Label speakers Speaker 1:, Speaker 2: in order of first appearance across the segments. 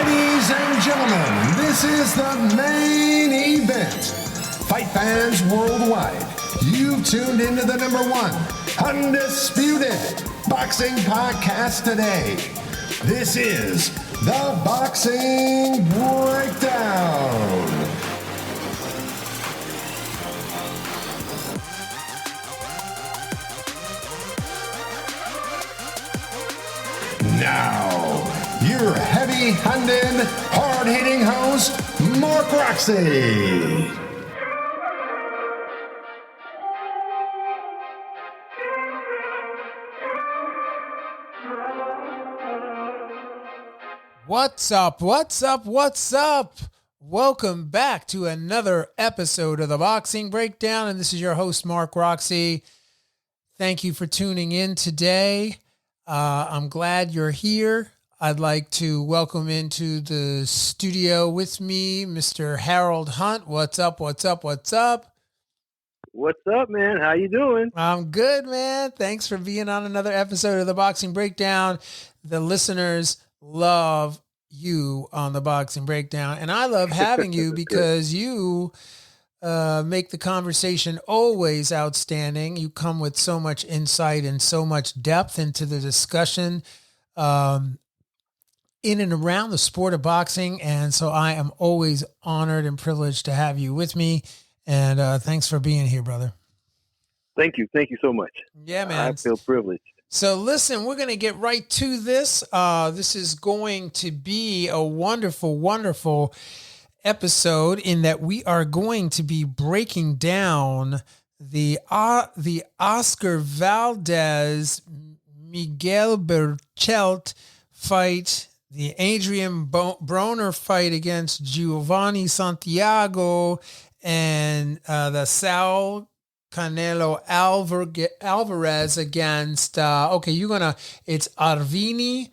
Speaker 1: Ladies and gentlemen, this is the main event. Fight fans worldwide, you've tuned into the number one undisputed boxing podcast today. This is the Boxing Breakdown. Now, your heavy-handed, hard-hitting host, Mark Roxey.
Speaker 2: What's up? What's up? What's up? Welcome back to another episode of the Boxing Breakdown, and this is your host, Mark Roxey. Thank you for tuning in today. I'm glad you're here. I'd like to welcome into the studio with me, Mr. Harold Hunt. What's up? What's up? What's up?
Speaker 3: What's up, man? How you doing?
Speaker 2: I'm good, man. Thanks for being on another episode of the Boxing Breakdown. The listeners love you on the Boxing Breakdown, and I love having you because you make the conversation always outstanding. You come with so much insight and so much depth into the discussion in and around the sport of boxing. And so I am always honored and privileged to have you with me. And thanks for being here, brother.
Speaker 3: Thank you. Thank you so much.
Speaker 2: Yeah, man.
Speaker 3: I feel privileged.
Speaker 2: So listen, we're going to get right to this. This is going to be a wonderful, wonderful episode in that we are going to be breaking down the Oscar Valdez, Miquel Berchelt fight, the Adrien Broner fight against Giovanni Santiago, and the Saul Canelo Alverez against, it's Adrien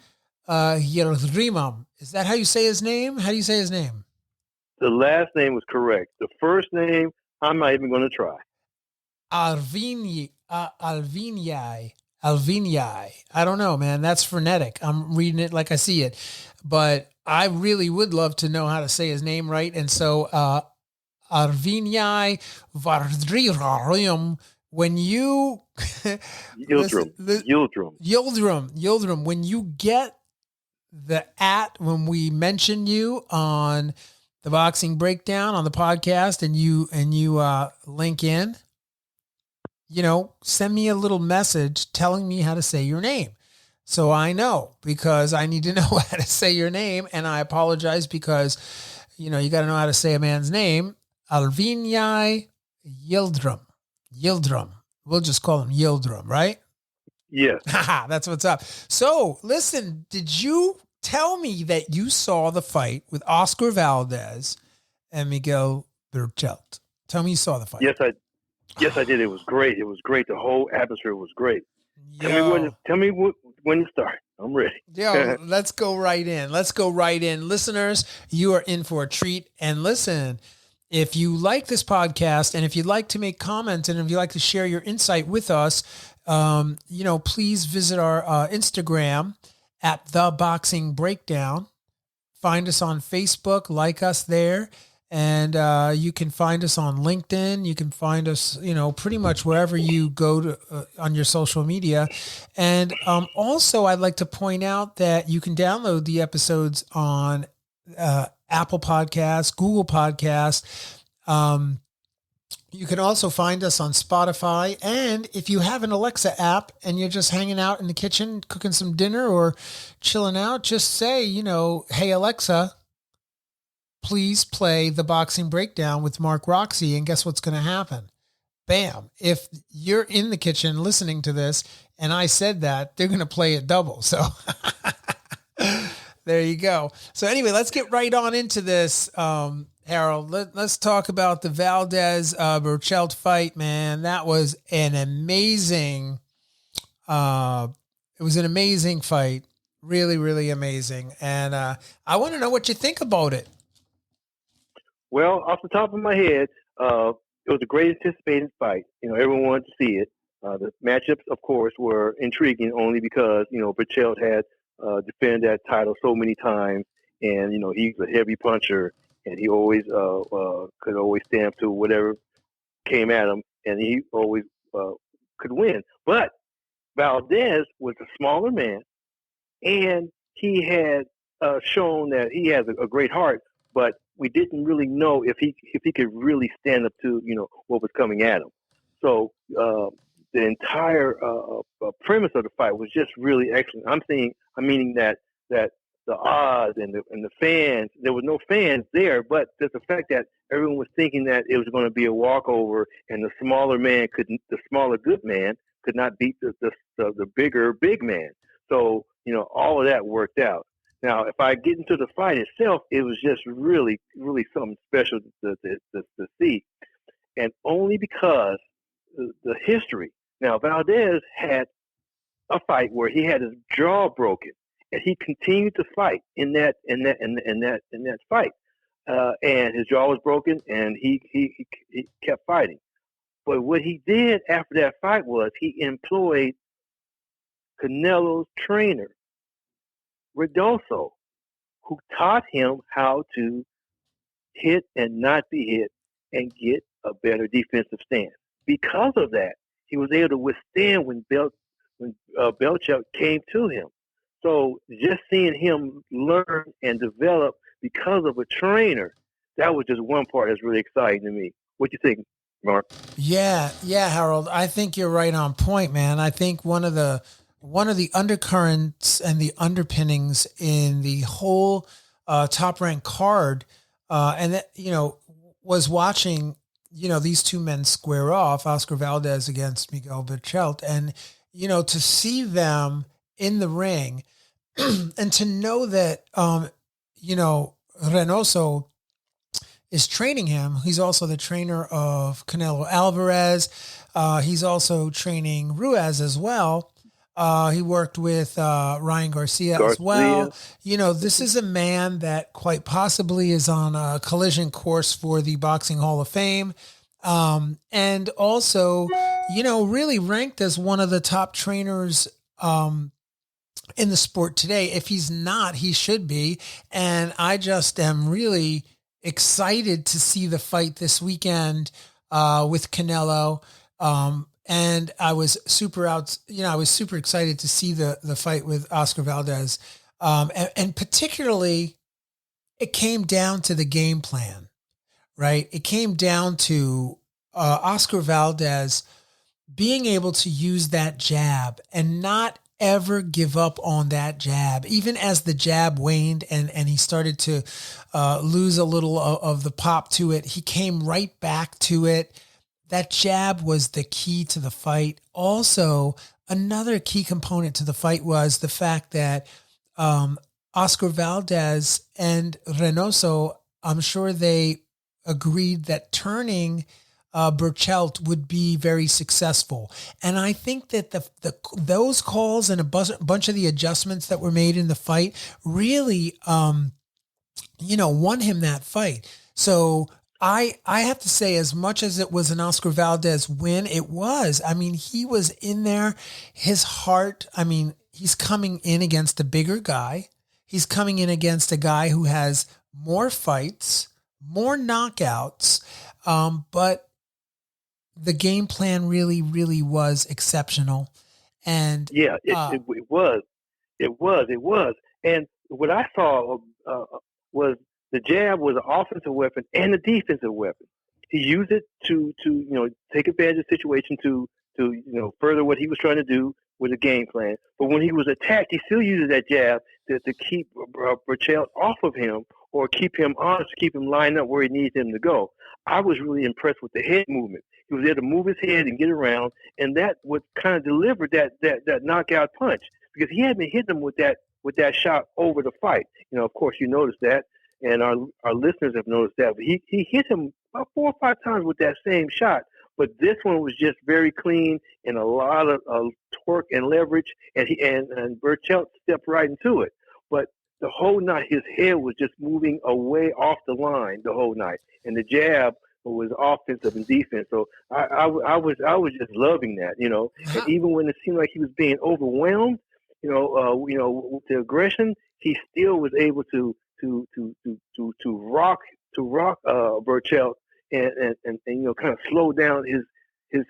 Speaker 2: Yildrim. Is that how you say his name? How do you say his name?
Speaker 3: The last name was correct. The first name, I'm not even going to try.
Speaker 2: Alvini. I don't know, man. That's frenetic. I'm reading it like I see it. But I really would love to know how to say his name right. And so, Adrien Yildrim, when you Yildrim, when you get when we mention you on the Boxing Breakdown on the podcast and you link in, send me a little message telling me how to say your name. So I know, because I need to know how to say your name. And I apologize because, you got to know how to say a man's name. Adrien Yildrim. We'll just call him Yildrim, right?
Speaker 3: Yes.
Speaker 2: That's what's up. So listen, did you tell me that you saw the fight with Oscar Valdez and Miquel Berchelt? Tell me you saw the fight.
Speaker 3: Yes, I did. It was great. The whole atmosphere was great. Tell me when to start. I'm ready.
Speaker 2: Let's go right in. Listeners, you are in for a treat. And listen, if you like this podcast and if you'd like to make comments and if you'd like to share your insight with us, please visit our Instagram at The Boxing Breakdown. Find us on Facebook, like us there. And you can find us on LinkedIn. You can find us, pretty much wherever you go to on your social media. And also, I'd like to point out that you can download the episodes on Apple Podcasts, Google Podcasts. You can also find us on Spotify. And if you have an Alexa app and you're just hanging out in the kitchen, cooking some dinner or chilling out, just say, hey, Alexa, please play The Boxing Breakdown with Mark Roxey. And guess what's going to happen? Bam. If you're in the kitchen listening to this and I said that, they're going to play it double. So there you go. So anyway, let's get right on into this, Harold. Let's talk about the Valdez Berchelt fight, man. That was an amazing fight. Really, really amazing. And I want to know what you think about it.
Speaker 3: Well, off the top of my head, it was a great anticipated fight. Everyone wanted to see it. The matchups, of course, were intriguing only because, Berchelt had defended that title so many times and he's a heavy puncher, and he always could always stand up to whatever came at him, and he always could win. But Valdez was a smaller man, and he had shown that he has a great heart, but we didn't really know if he could really stand up to what was coming at him. So the entire premise of the fight was just really excellent. I'm meaning that the odds and the fans, there was no fans there, but just the fact that everyone was thinking that it was going to be a walkover, and the smaller good man could not beat the bigger big man. So all of that worked out. Now, if I get into the fight itself, it was just really, really something special to see, and only because the history. Now, Valdez had a fight where he had his jaw broken, and he continued to fight in that fight, and his jaw was broken, and he kept fighting. But what he did after that fight was he employed Canelo's trainer, Redoso, who taught him how to hit and not be hit and get a better defensive stance. Because of that, he was able to withstand when Berchelt came to him. So just seeing him learn and develop because of a trainer, that was just one part that's really exciting to me. What you think, Mark?
Speaker 2: Yeah, Harold. I think you're right on point, man. I think one of the undercurrents and the underpinnings in the whole Top Rank card, and that was watching these two men square off, Oscar Valdez against Miquel Berchelt, and to see them in the ring, and to know that Reynoso is training him. He's also the trainer of Canelo Alvarez. He's also training Ruiz as well. He worked with Ryan Garcia as well. This is a man that quite possibly is on a collision course for the Boxing Hall of Fame. And also, really ranked as one of the top trainers in the sport today. If he's not, he should be. And I just am really excited to see the fight this weekend with Canelo. And I was super excited to see the fight with Oscar Valdez. And particularly it came down to the game plan, right? It came down to Oscar Valdez being able to use that jab and not ever give up on that jab, even as the jab waned and he started to lose a little of the pop to it. He came right back to it. That jab was the key to the fight. Also, another key component to the fight was the fact that Oscar Valdez and Reynoso, I'm sure they agreed that turning Berchelt would be very successful. And I think that those calls and a bunch of the adjustments that were made in the fight really, won him that fight. So I have to say, as much as it was an Oscar Valdez win, it was. I mean, he was in there. His heart, he's coming in against a bigger guy. He's coming in against a guy who has more fights, more knockouts, but the game plan really, really was exceptional. And
Speaker 3: yeah, it was. And what I saw was the jab was an offensive weapon and a defensive weapon. He used it to take advantage of the situation to further what he was trying to do with a game plan. But when he was attacked, he still uses that jab to keep Berchelt off of him or keep him honest, keep him lined up where he needs him to go. I was really impressed with the head movement. He was able to move his head and get around, and that would kind of deliver that knockout punch, because he had been hitting him with that shot over the fight. Of course, you noticed that, and our listeners have noticed that. But he hit him about 4 or 5 times with that same shot, but this one was just very clean and a lot of torque and leverage, and Berchelt stepped right into it. But the whole night, his head was just moving away off the line the whole night, and the jab was offensive and defense. So I was just loving that, And even when it seemed like he was being overwhelmed, with the aggression, he still was able to rock Berchelt and kind of slow down his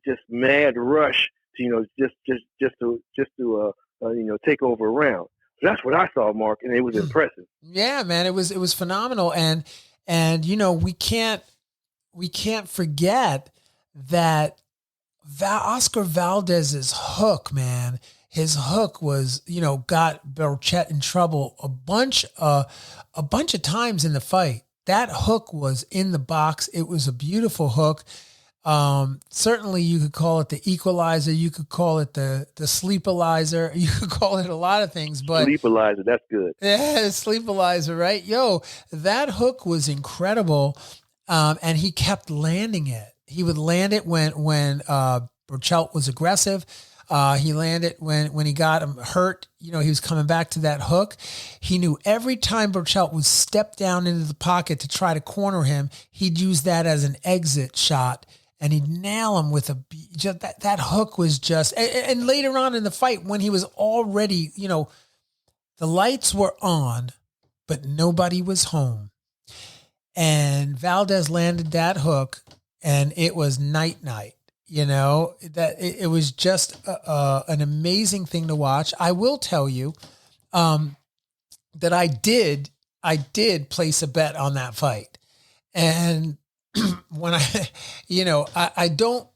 Speaker 3: just mad rush to take over a round. So that's what I saw, Mark, and it was impressive.
Speaker 2: Yeah, man, it was phenomenal, and we can't forget that Oscar Valdez's hook, man. His hook was, got Berchelt in trouble a bunch of times in the fight. That hook was in the box. It was a beautiful hook. Certainly you could call it the equalizer. You could call it the sleepalizer. You could call it a lot of things, but
Speaker 3: sleepalizer, that's good.
Speaker 2: Yeah, sleepalizer, right? Yo, that hook was incredible. And he kept landing it. He would land it when Berchelt was aggressive. He landed when he got him hurt. He was coming back to that hook. He knew every time Berchelt would step down into the pocket to try to corner him, he'd use that as an exit shot, and he'd nail him with that hook was just. And later on in the fight, when he was already, the lights were on, but nobody was home. And Valdez landed that hook, and it was night. That it was just an amazing thing to watch. I will tell you that I did place a bet on that fight, and when I don't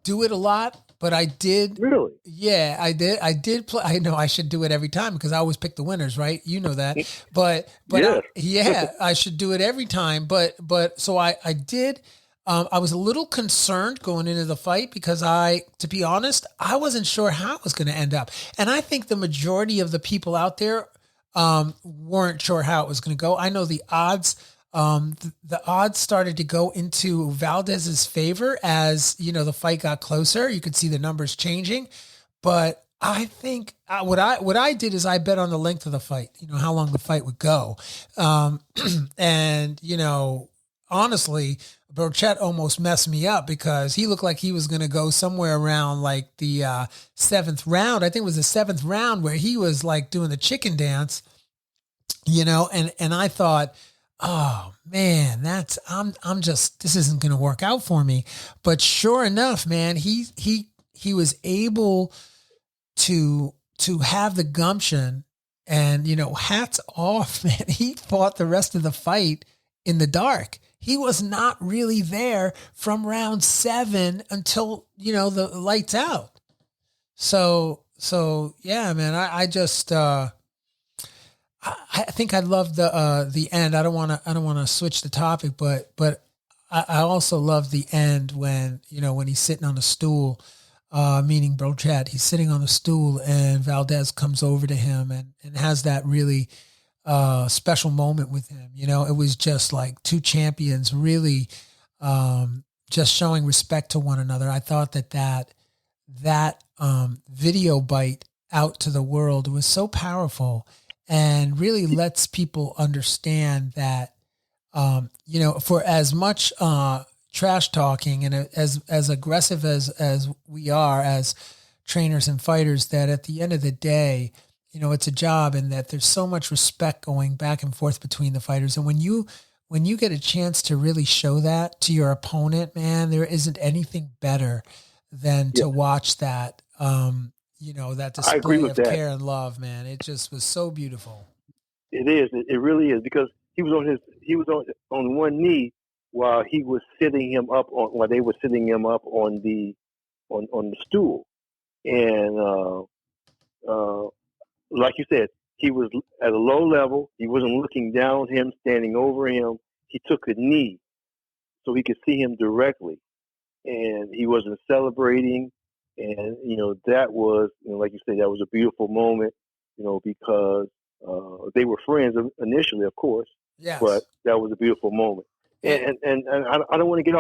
Speaker 2: do it a lot, but I did.
Speaker 3: Really?
Speaker 2: Yeah, I did. I did play. I know I should do it every time because I always pick the winners, right? You know that. But
Speaker 3: yes.
Speaker 2: I should do it every time. But so I did. I was a little concerned going into the fight because to be honest, I wasn't sure how it was going to end up. And I think the majority of the people out there weren't sure how it was going to go. I know the odds. The odds started to go into Valdez's favor as, the fight got closer. You could see the numbers changing, but I think what I did is I bet on the length of the fight, how long the fight would go. And, honestly, Berchelt almost messed me up because he looked like he was going to go somewhere around like the seventh round. I think it was the seventh round where he was like doing the chicken dance, and I thought, oh man, this isn't going to work out for me. But sure enough, man, he was able to have the gumption, and, hats off, man. He fought the rest of the fight in the dark. He was not really there from round 7 until, the lights out. So yeah, man, I just, I think I love the end. I don't want to switch the topic, but I also love the end when he's sitting on a stool, meaning Berchelt, he's sitting on a stool and Valdez comes over to him and has that really special moment with him. It was just like two champions really just showing respect to one another. I thought that video bite out to the world was so powerful and really lets people understand that, for as much trash talking and as aggressive as we are as trainers and fighters, that at the end of the day, it's a job, and that there's so much respect going back and forth between the fighters. And when you get a chance to really show that to your opponent, man, there isn't anything better than to watch that, that display of care and love, man. It just was so beautiful.
Speaker 3: It is. It really is, because he was on one knee while they were sitting him up on the stool, and like you said, he was at a low level. He wasn't looking down on him, standing over him. He took a knee so he could see him directly, and he wasn't celebrating. And that was, like you said, that was a beautiful moment. Because they were friends initially, of course.
Speaker 2: Yes.
Speaker 3: But that was a beautiful moment. And I don't want to get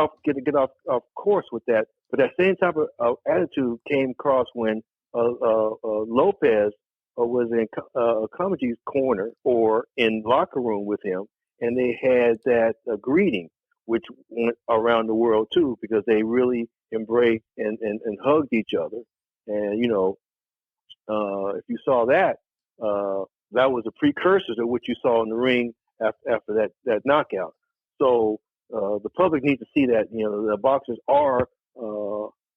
Speaker 3: off course with that, but that same type of attitude came across when Lopez was in Kamaji's corner or in locker room with him, and they had that greeting, which went around the world too, because they really embraced and hugged each other. And if you saw that, that was a precursor to what you saw in the ring after that knockout. So the public needs to see that, the boxers are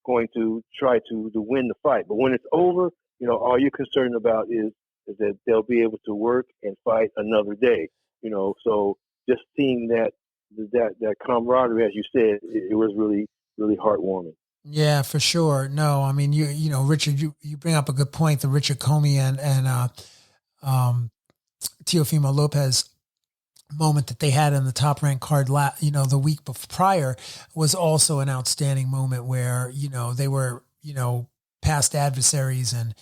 Speaker 3: going to try to win the fight. But when it's over, all you're concerned about is that they'll be able to work and fight another day. So just seeing that camaraderie, as you said, it was really, really heartwarming.
Speaker 2: Yeah, for sure. No, I mean, Richard, you bring up a good point. The Richard Comey and Teofimo Lopez moment that they had in the Top Rank card, the week prior, was also an outstanding moment where, they were, past adversaries, and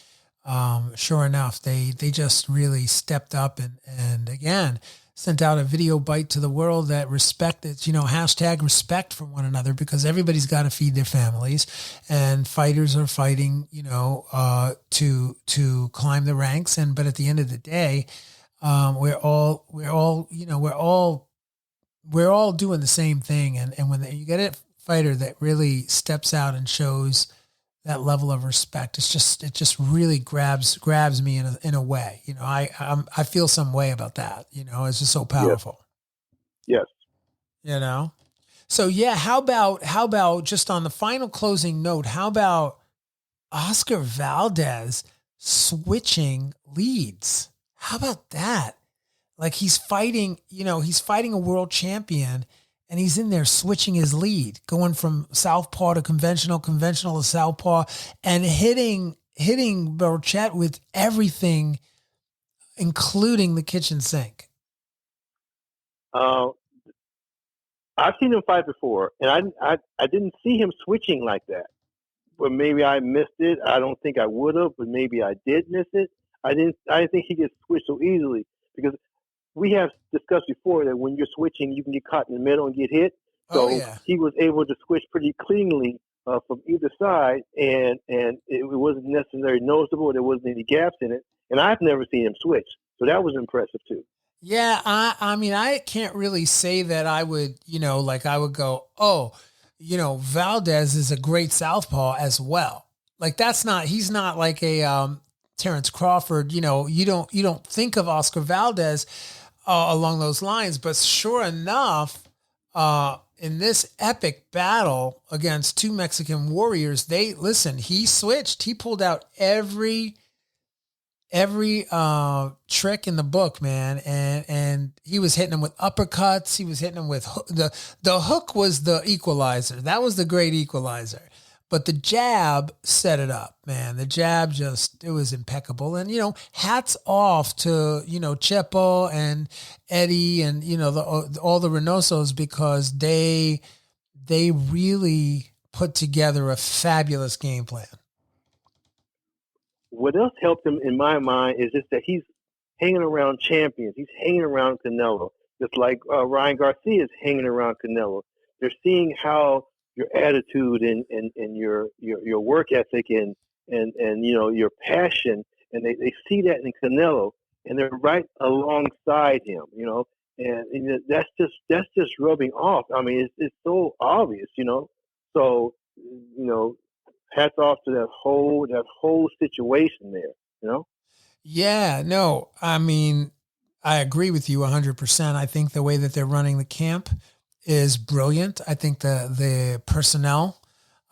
Speaker 2: sure enough, they just really stepped up and again, sent out a video bite to the world that respected, hashtag respect for one another, because everybody's got to feed their families, and fighters are fighting, to climb the ranks. But at the end of the day, we're all doing the same thing. And when you get a fighter that really steps out and shows that level of respect, it just really grabs me in a way. I feel some way about that. It's just so powerful.
Speaker 3: Yes.
Speaker 2: So yeah, how about just on the final closing note, how about Oscar Valdez switching leads? How about that? Like he's fighting a world champion, and he's in there switching his lead, going from southpaw to conventional to southpaw, and hitting Berchelt with everything, including the kitchen sink.
Speaker 3: I've seen him fight before, and I didn't see him switching like that. But maybe I missed it. I don't think I would have, but maybe I did miss it. I didn't think he gets switched so easily, because we have discussed before that when you're switching, you can get caught in the middle and get hit. So he was able to switch pretty cleanly from either side, and it wasn't necessarily noticeable. There wasn't any gaps in it, and I've never seen him switch. So that was impressive too.
Speaker 2: Yeah, I mean, I can't really say that I would, I would go, Valdez is a great southpaw as well. Like he's not like a Terrence Crawford. You don't think of Oscar Valdez along those lines, but sure enough, in this epic battle against two Mexican warriors, he switched. He pulled out every trick in the book, man. And he was hitting him with uppercuts. He was hitting him with the hook was the equalizer. That was the great equalizer. But the jab set it up, man. The jab it was impeccable. And, hats off to, Chepo and Eddie and, all the Reynosos, because they really put together a fabulous game plan.
Speaker 3: What else helped him, in my mind, is just that he's hanging around champions. He's hanging around Canelo, just like Ryan Garcia is hanging around Canelo. They're seeing how your attitude and your work ethic and your passion, and they see that in Canelo, and they're right alongside him, and that's just rubbing off. I mean, it's so obvious, So hats off to that whole situation there,
Speaker 2: Yeah, no, I mean, I agree with you 100%. I think the way that they're running the camp is brilliant. I think the personnel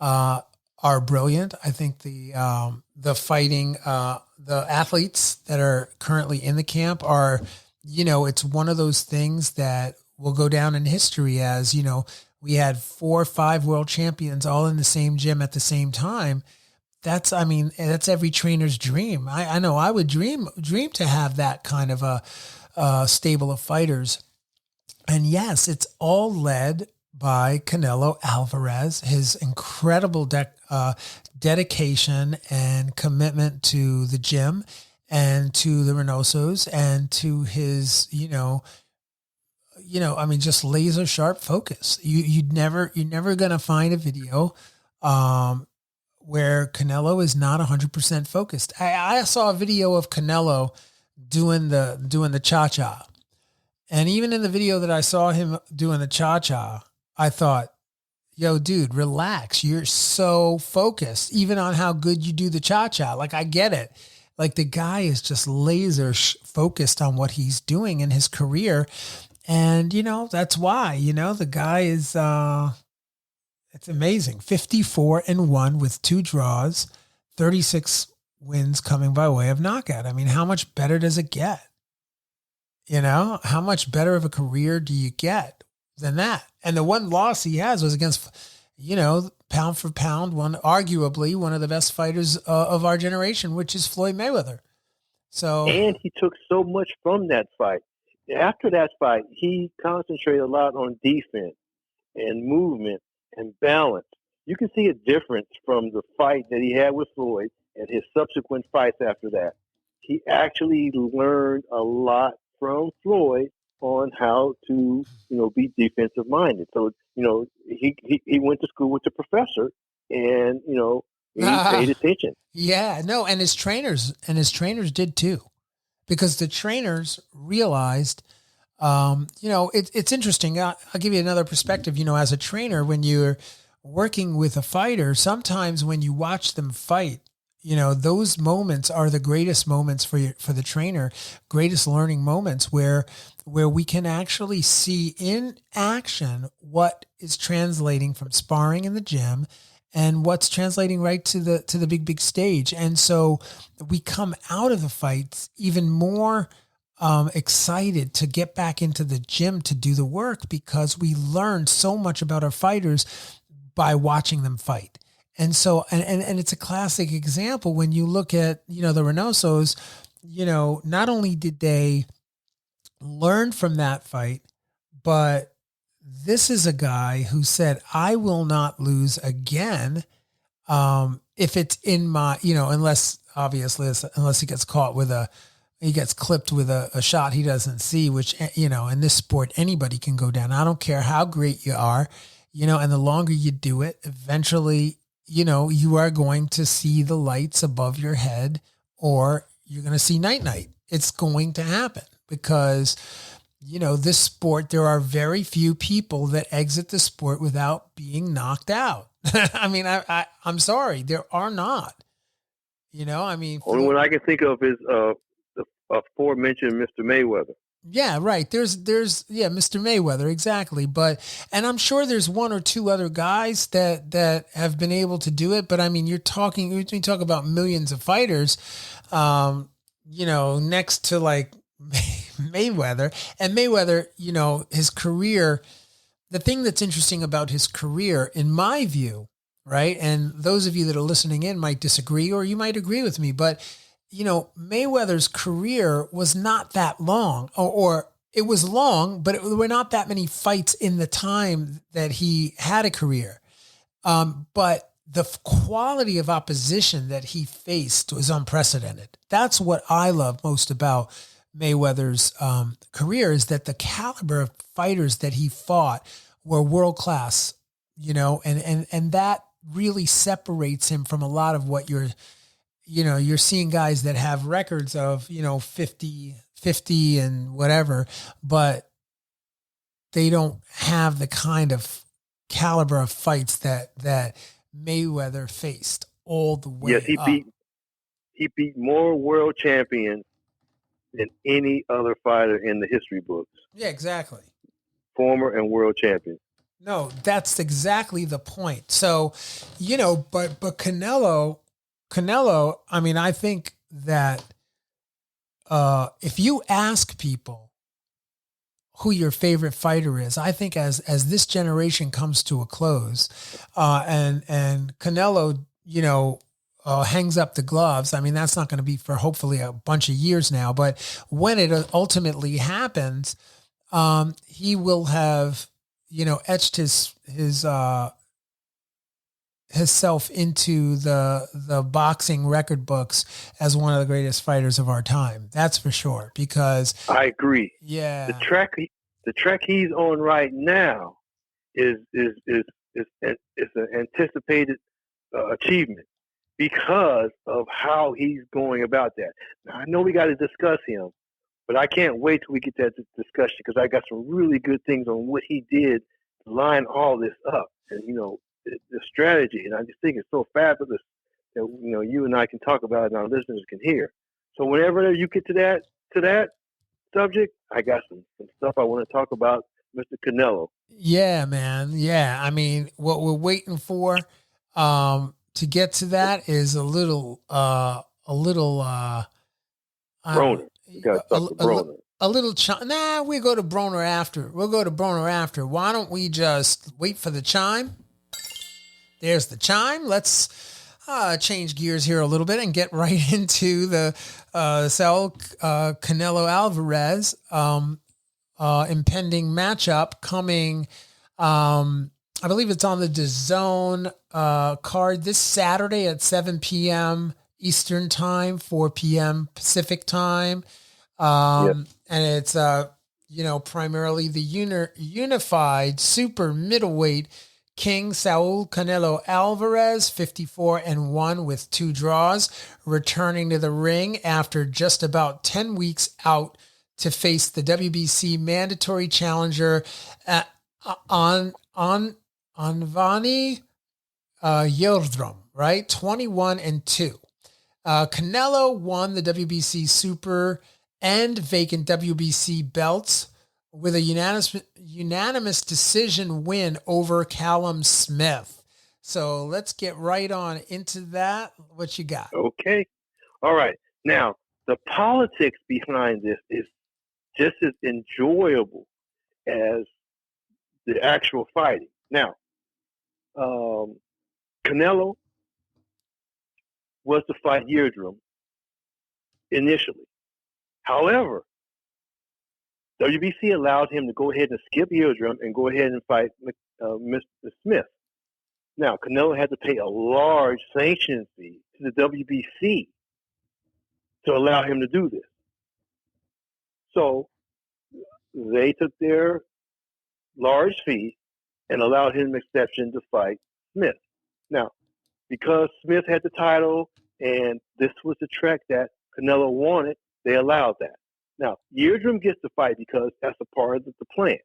Speaker 2: are brilliant. I think the fighting, the athletes that are currently in the camp are, it's one of those things that will go down in history as, we had 4 or 5 world champions all in the same gym at the same time. That's every trainer's dream. I know I would dream to have that kind of a stable of fighters. And yes, it's all led by Canelo Alvarez, his incredible dedication and commitment to the gym and to the Reynosos and to his, just laser sharp focus. You're never going to find a video where Canelo is not 100% focused. I saw a video of Canelo doing the cha-cha. And even in the video that I saw him doing the cha-cha, I thought, yo, dude, relax. You're so focused, even on how good you do the cha-cha. Like, I get it. Like the guy is just laser focused on what he's doing in his career. And, that's why, the guy is, it's amazing. 54-1 with 2 draws, 36 wins coming by way of knockout. I mean, how much better does it get? How much better of a career do you get than that? And the one loss he has was against, pound for pound, arguably one of the best fighters of our generation, which is Floyd Mayweather. So,
Speaker 3: and he took so much from that fight. After that fight, he concentrated a lot on defense and movement and balance. You can see a difference from the fight that he had with Floyd and his subsequent fights after that. He actually learned a lot from Floyd on how to, be defensive minded. So, he went to school with the professor and, he paid attention.
Speaker 2: Yeah, no. And his trainers did too, because the trainers realized, it's interesting. I'll give you another perspective. As a trainer, when you're working with a fighter, sometimes when you watch them fight, those moments are the greatest moments for the trainer, greatest learning moments where we can actually see in action what is translating from sparring in the gym and what's translating right to the big stage. And so we come out of the fights even more excited to get back into the gym to do the work, because we learned so much about our fighters by watching them fight. And so, and it's a classic example when you look at, the Reynosos, not only did they learn from that fight, but this is a guy who said, I will not lose again. If it's in my, unless he gets caught with he gets clipped with a shot he doesn't see, which, in this sport, anybody can go down. I don't care how great you are, and the longer you do it, eventually, you are going to see the lights above your head, or you're going to see night. It's going to happen because, this sport, there are very few people that exit the sport without being knocked out. I mean, I'm sorry, there are not. Only
Speaker 3: one I can think of is the aforementioned Mr. Mayweather.
Speaker 2: Yeah, right. There's Mr. Mayweather, exactly. And I'm sure there's one or two other guys that have been able to do it. But I mean, you talk about millions of fighters, next to like Mayweather. And Mayweather, his career, the thing that's interesting about his career, in my view, right? And those of you that are listening in might disagree, or you might agree with me, but Mayweather's career was not that long, or it was long, but there were not that many fights in the time that he had a career. But the quality of opposition that he faced was unprecedented. That's what I love most about Mayweather's career, is that the caliber of fighters that he fought were world-class, and that really separates him from a lot of what you're seeing guys that have records of, 50 and whatever, but they don't have the kind of caliber of fights that Mayweather faced all the way.
Speaker 3: Yes, he beat more world champions than any other fighter in the history books.
Speaker 2: Yeah, exactly.
Speaker 3: Former and world champion.
Speaker 2: No, that's exactly the point. So, but Canelo, I mean, I think that if you ask people who your favorite fighter is, I think as this generation comes to a close, and Canelo, hangs up the gloves. I mean, that's not going to be for hopefully a bunch of years now, but when it ultimately happens, he will have, etched himself into the boxing record books as one of the greatest fighters of our time. That's for sure. Because
Speaker 3: I agree.
Speaker 2: Yeah,
Speaker 3: the track he's on right now is an anticipated achievement because of how he's going about that. Now, I know we got to discuss him, but I can't wait till we get that discussion, because I got some really good things on what he did to line all this up, and the strategy. And I just think it's so fabulous that you and I can talk about it and our listeners can hear. So whenever you get to that subject, I got some stuff I want to talk about Mr. Canelo.
Speaker 2: Yeah, man. Yeah. I mean, what we're waiting for to get to that is a little
Speaker 3: Broner. You got to talk to Broner.
Speaker 2: Nah, we go to Broner after. We'll go to Broner after. Why don't we just wait for the chime? There's the chime. Let's change gears here a little bit and get right into the Saul Canelo Alvarez impending matchup coming. I believe it's on the DAZN card this Saturday at 7 p.m. Eastern Time, 4 p.m. Pacific Time. And it's, primarily the unified super middleweight King Saul Canelo Alvarez, 54-1 with 2 draws, returning to the ring after just about 10 weeks out to face the WBC mandatory challenger Anvi Yildrim, right? 21-2. Canelo won the WBC Super and vacant WBC belts with a unanimous decision win over Callum Smith. So let's get right on into that. What you got?
Speaker 3: Okay. All right. Now, the politics behind this is just as enjoyable as the actual fighting. Now, Canelo was to fight Yildrim initially. However, WBC allowed him to go ahead and skip Yildrim and go ahead and fight Mr. Smith. Now, Canelo had to pay a large sanction fee to the WBC to allow him to do this. So they took their large fee and allowed him exception to fight Smith. Now, because Smith had the title and this was the track that Canelo wanted, they allowed that. Now, Yildrim gets to fight because that's a part of the plan.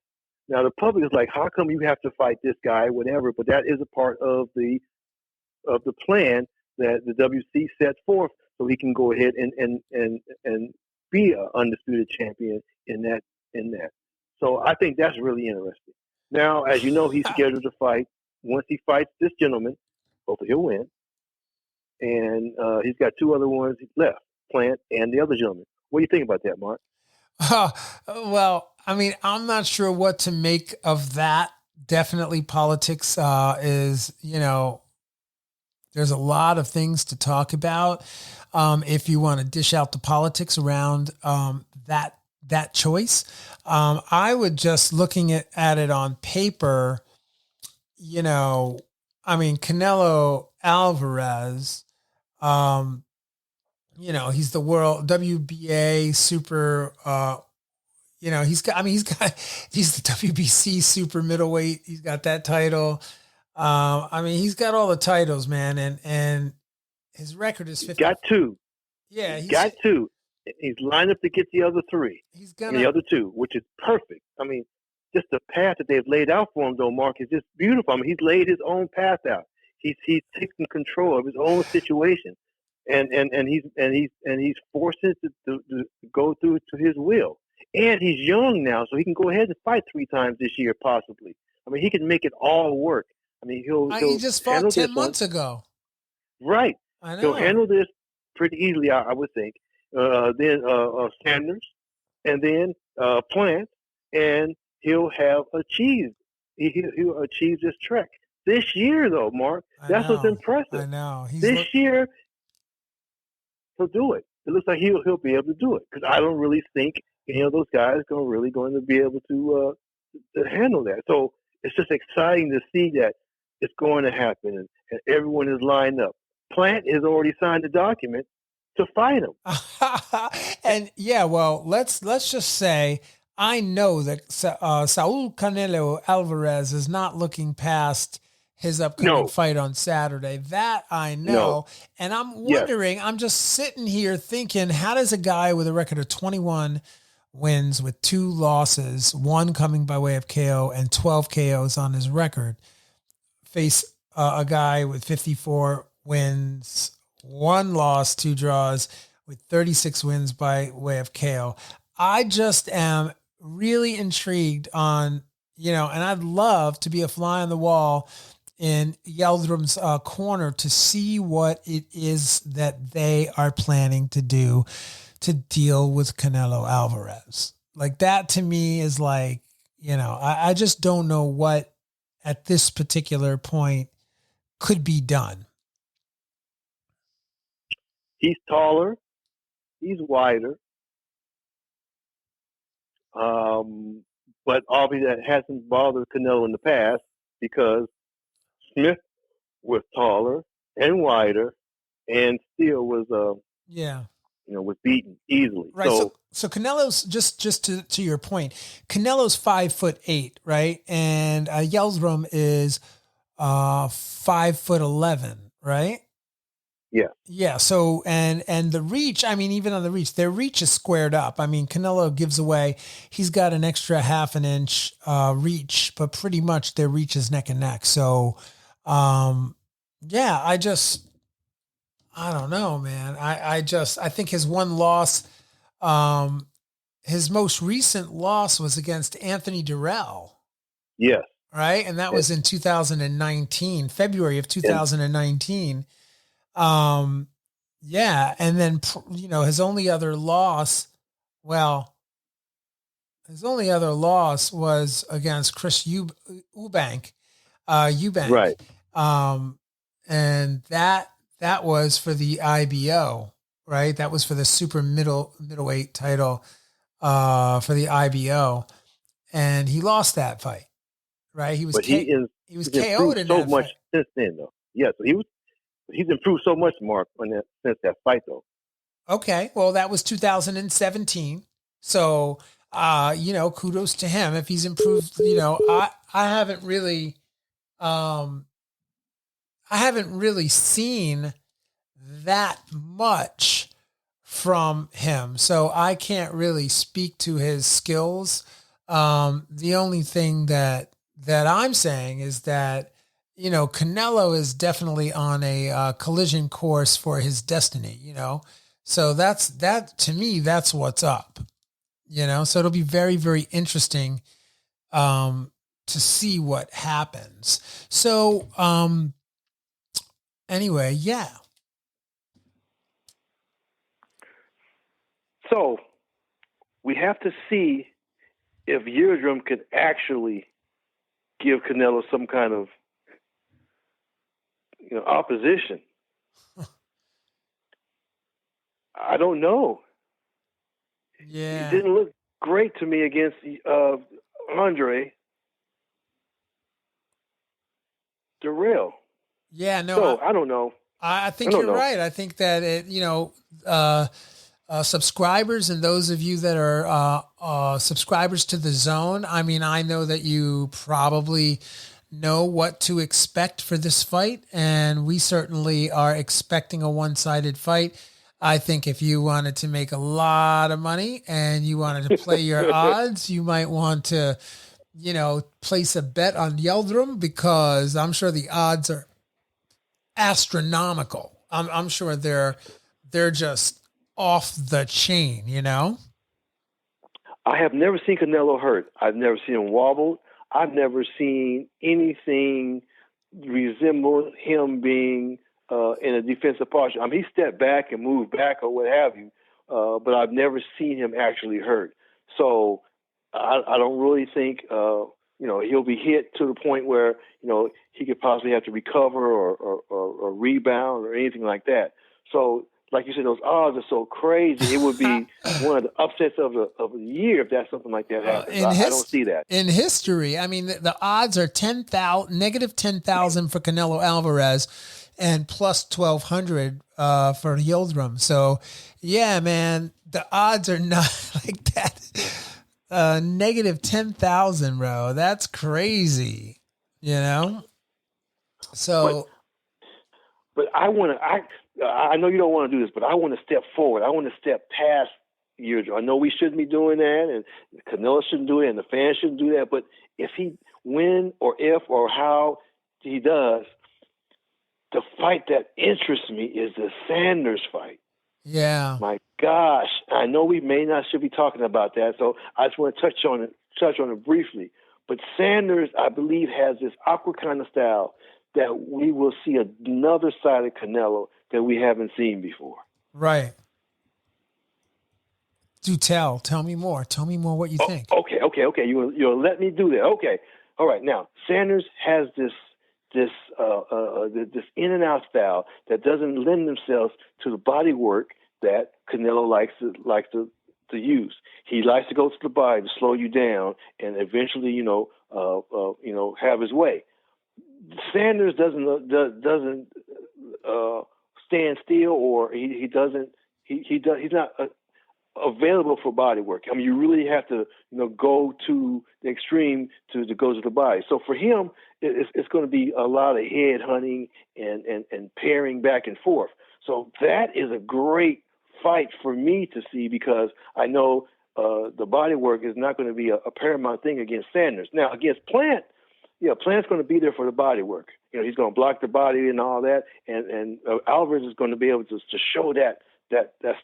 Speaker 3: Now, the public is like, how come you have to fight this guy, whatever? But that is a part of the plan that the WC set forth so he can go ahead and be an undisputed champion in that. So I think that's really interesting. Now, as you know, he's scheduled to fight. Once he fights this gentleman, hopefully he'll win. And he's got 2 other ones left, Plant and the other gentleman. What do you think about that, Mark?
Speaker 2: Well, I mean, I'm not sure what to make of that. Definitely politics is, there's a lot of things to talk about. If you want to dish out the politics around that choice, I would just looking at it on paper, Canelo Alvarez, he's the world WBA super, he's the WBC super middleweight. He's got that title. He's got all the titles, man. And his record is 50.
Speaker 3: Got 2.
Speaker 2: Yeah.
Speaker 3: He's got 2. He's lined up to get the other 3. The other 2, which is perfect. Just the path that they've laid out for him, though, Mark, is just beautiful. He's laid his own path out. He's taking control of his own situation. And he's forced to go through to his will. And he's young now, so he can go ahead and fight 3 times this year, possibly. He can make it all work. He
Speaker 2: just fought 10 months ago.
Speaker 3: Right.
Speaker 2: I know.
Speaker 3: He'll handle this pretty easily, I would think. Then Sanders, and then Plant, and he'll have achieved. He'll achieve this track this year, though, Mark. That's what's impressive.
Speaker 2: I know.
Speaker 3: This year, he'll do it. It looks like he'll be able to do it because I don't really think any of those guys are really going to be able to handle that. So it's just exciting to see that it's going to happen and everyone is lined up. Plant has already signed the document to fight him.
Speaker 2: And let's just say I know that Saul Canelo Alvarez is not looking past his upcoming fight on Saturday. That I know. No. And I'm wondering, I'm just sitting here thinking, how does a guy with a record of 21 wins with 2 losses, 1 coming by way of KO and 12 KOs on his record, face a guy with 54 wins, 1 loss, 2 draws, with 36 wins by way of KO. I just am really intrigued on, and I'd love to be a fly on the wall in Yildrim's corner to see what it is that they are planning to do to deal with Canelo Alvarez. Like that to me is like, I just don't know what at this particular point could be done.
Speaker 3: He's taller. He's wider. But obviously that hasn't bothered Canelo in the past because Smith was taller and wider and still was was beaten easily.
Speaker 2: Right. So Canelo's just to your point, Canelo's 5'8", right? And Yildrim is 5'11", right?
Speaker 3: Yeah.
Speaker 2: Yeah. So, and the reach, I mean, even on the reach, their reach is squared up. I mean, Canelo gives away, he's got an extra half an inch reach, but pretty much their reach is neck and neck. So, I don't know, man. I think his one loss, his most recent loss was against Anthony Durrell.
Speaker 3: Yes.
Speaker 2: Right. And that was in 2019, February of 2019. And then, his only other loss was against Chris Eubank.
Speaker 3: Right.
Speaker 2: And that was for the IBO, right? That was for the super middleweight title, for the IBO. And he lost that fight, right? He was KO'd in that
Speaker 3: much
Speaker 2: fight.
Speaker 3: Since then, though. Yeah, so he's improved so much, Mark, since that fight, though.
Speaker 2: Okay, well, that was 2017. So, kudos to him if he's improved. I haven't really seen that much from him, so I can't really speak to his skills. The only thing that I'm saying is that, Canelo is definitely on a collision course for his destiny, so to me, that's what's up, so it'll be very, very interesting to see what happens. So, anyway, yeah.
Speaker 3: So we have to see if Yildrim could actually give Canelo some kind of opposition. I don't know.
Speaker 2: Yeah.
Speaker 3: He didn't look great to me against Andre Durrell.
Speaker 2: Yeah, no.
Speaker 3: So I don't know.
Speaker 2: I think you're right. I think that subscribers and those of you that are subscribers to the Zone, I mean, I know that you probably know what to expect for this fight, and we certainly are expecting a one-sided fight. I think if you wanted to make a lot of money and you wanted to play your odds, you might want to, place a bet on Yildrim, because I'm sure the odds are astronomical. I'm sure they're just off the chain,
Speaker 3: I have never seen Canelo hurt. I've never seen him wobble. I've never seen anything resemble him being in a defensive posture. I mean, he stepped back and moved back or what have you, but I've never seen him actually hurt. So I don't really think, he'll be hit to the point where, he could possibly have to recover or rebound or anything like that. So, like you said, those odds are so crazy. It would be one of the upsets of the year if that's something like that happens. I don't see that.
Speaker 2: In history, I mean, the odds are negative 10,000 for Canelo Alvarez and plus 1,200 for Yildrim. So, yeah, man, the odds are not like that. Negative 10,000, bro. That's crazy, So,
Speaker 3: but I know you don't want to do this, but I want to step forward. I want to step past Yildrim. I know we shouldn't be doing that, and Canelo shouldn't do it, and the fans shouldn't do that. But if he win, or if or how he does, the fight that interests me is the Sanders fight.
Speaker 2: Yeah.
Speaker 3: My gosh, I know we may not should be talking about that, so I just want to touch on it briefly. But Sanders, I believe, has this awkward kind of style that we will see another side of Canelo that we haven't seen before.
Speaker 2: Right. Do tell. Tell me more. Tell me more what you think.
Speaker 3: Okay. You'll let me do that. Okay. All right. Now, Sanders has this in and out style that doesn't lend themselves to the body work that Canelo likes to use. He likes to go to the body to slow you down and eventually, have his way. Sanders doesn't stand still, or he's not available for body work. I mean, you really have to go to the extreme to go to the body. So for him, it's going to be a lot of head hunting and pairing back and forth. So that is a great fight for me to see, because I know the body work is not going to be a paramount thing against Sanders. Now, against Plant, Plant's going to be there for the body work. He's going to block the body and all that, and Alvarez is going to be able to show that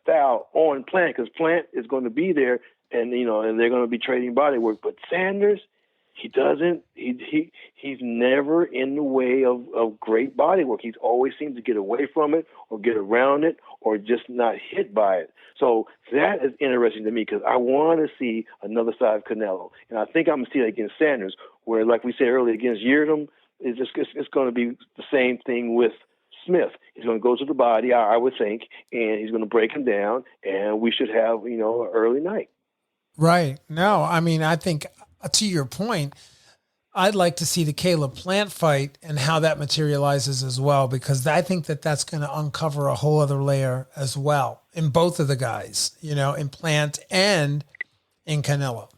Speaker 3: style on Plant, because Plant is going to be there, and they're going to be trading body work. But Sanders, he doesn't. He's never in the way of great body work. He's always seems to get away from it, or get around it, or just not hit by it. So that is interesting to me, because I want to see another side of Canelo, and I think I'm going to see that against Sanders, where, like we said earlier, against Yildrim, it's going to be the same thing with Smith. He's going to go to the body, I would think, and he's going to break him down, and we should have an early night.
Speaker 2: Right. No, I mean, I think, to your point, I'd like to see the Caleb Plant fight and how that materializes as well, because I think that's going to uncover a whole other layer as well in both of the guys, in Plant and in Canelo.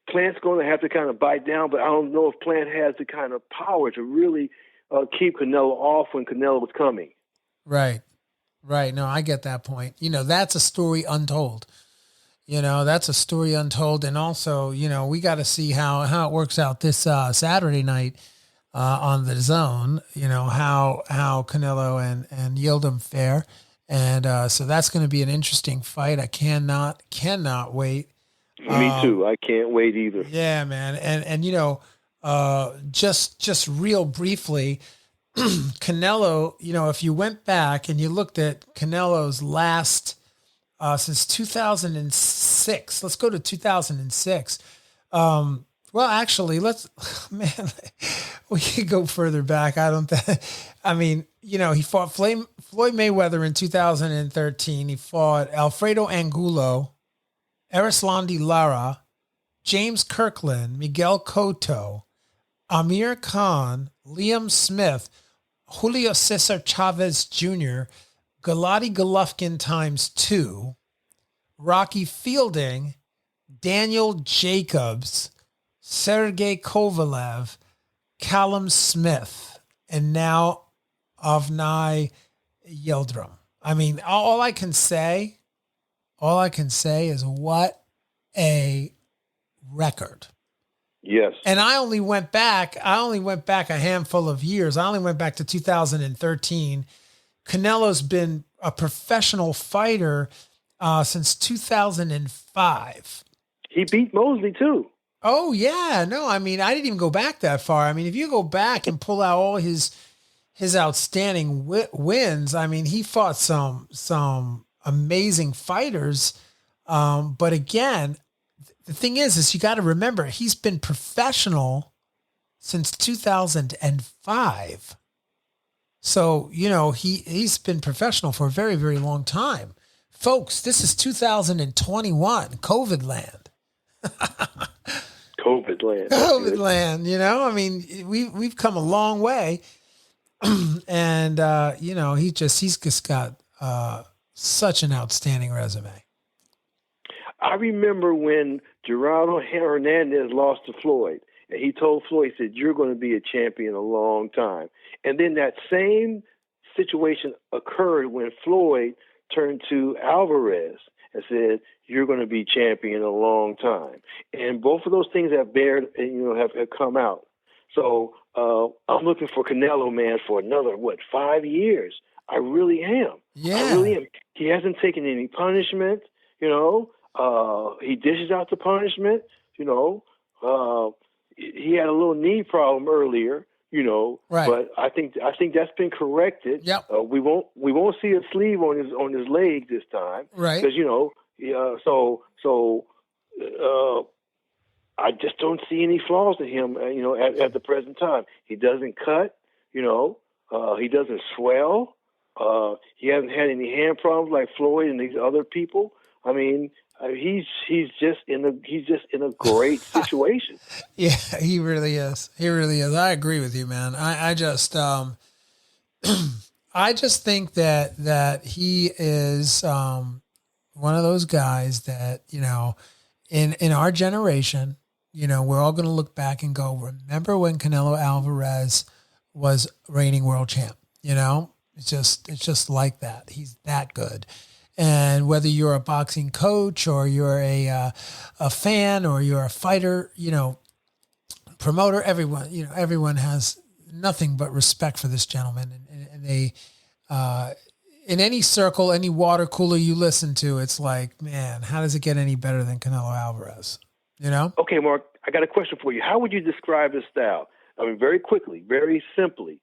Speaker 3: Plant's going to have to kind of bite down, but I don't know if Plant has the kind of power to really keep Canelo off when Canelo was coming.
Speaker 2: Right. No, I get that point. That's a story untold. That's a story untold. And also, we got to see how it works out this Saturday night on the Zone, how Canelo and Yildrim fare. And so that's going to be an interesting fight. I cannot wait.
Speaker 3: Me too. I can't wait either.
Speaker 2: Yeah, man. And just real briefly, Canelo, if you went back and you looked at Canelo's last, since 2006, let's go to 2006. Well, actually, we could go further back. He fought Floyd Mayweather in 2013. He fought Alfredo Angulo, Erislandy Lara, James Kirkland, Miguel Cotto, Amir Khan, Liam Smith, Julio Cesar Chavez Jr., Gennady Golovkin ×2, Rocky Fielding, Daniel Jacobs, Sergey Kovalev, Callum Smith, and now Adrien Yildrim. I mean, all I can say is what a record.
Speaker 3: Yes.
Speaker 2: And I only went back a handful of years. I only went back to 2013. Canelo's been a professional fighter since 2005.
Speaker 3: He beat Mosley too.
Speaker 2: Oh yeah, no, I mean, I didn't even go back that far. I mean, if you go back and pull out all his outstanding wins, I mean, he fought some amazing fighters. But again, the thing is you got to remember, he's been professional since 2005. So, he's been professional for a very, very long time. Folks, this is 2021, COVID land.
Speaker 3: COVID land.
Speaker 2: COVID land, I mean, we've come a long way. And, he's just got such an outstanding resume.
Speaker 3: I remember when Gerardo Hernandez lost to Floyd, and he told Floyd, he said, "You're going to be a champion a long time." And then that same situation occurred when Floyd turned to Alvarez and said, "You're going to be champion a long time." And both of those things have come out. So I'm looking for Canelo, man, for another 5 years. I really am.
Speaker 2: Yeah.
Speaker 3: I really am. He hasn't taken any punishment. He dishes out the punishment. He had a little knee problem earlier.
Speaker 2: Right.
Speaker 3: But I think that's been corrected.
Speaker 2: Yep.
Speaker 3: We won't see a sleeve on his leg this time.
Speaker 2: Right.
Speaker 3: Because I just don't see any flaws in him. At the present time, he doesn't cut. He doesn't swell. He hasn't had any hand problems like Floyd and these other people. I mean, he's just in a great situation.
Speaker 2: Yeah, he really is. He really is. I agree with you, man. I just I just think that he is one of those guys that, in our generation, we're all going to look back and go, remember when Canelo Alvarez was reigning world champ? It's just like that. He's that good. And whether you're a boxing coach or you're a fan or you're a fighter, promoter, everyone has nothing but respect for this gentleman. And they, in any circle, any water cooler you listen to, it's like, man, how does it get any better than Canelo Alvarez?
Speaker 3: Okay, Mark, I got a question for you. How would you describe his style? I mean, very quickly, very simply.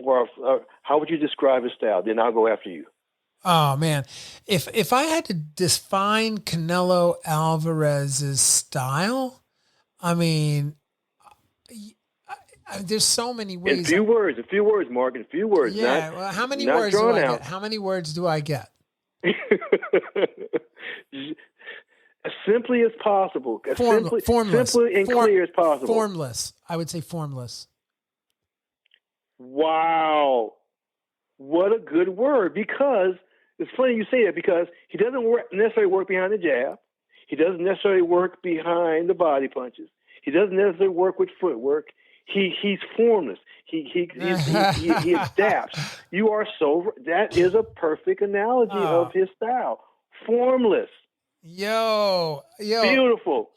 Speaker 3: How would you describe his style? Then I'll go after you.
Speaker 2: Oh man, if I had to define Canelo Alvarez's style, I mean, there's so many ways.
Speaker 3: In few words, Mark. In few words.
Speaker 2: Yeah. Well, how many words do I get? How many words do I get?
Speaker 3: As simply as possible.
Speaker 2: Formless.
Speaker 3: Simply and clear as possible.
Speaker 2: Formless. I would say formless.
Speaker 3: Wow. What a good word. Because it's funny you say that, because he doesn't necessarily work behind the jab. He doesn't necessarily work behind the body punches. He doesn't necessarily work with footwork. He's formless. He adapts. You are that is a perfect analogy of his style. Formless.
Speaker 2: Yo.
Speaker 3: Beautiful.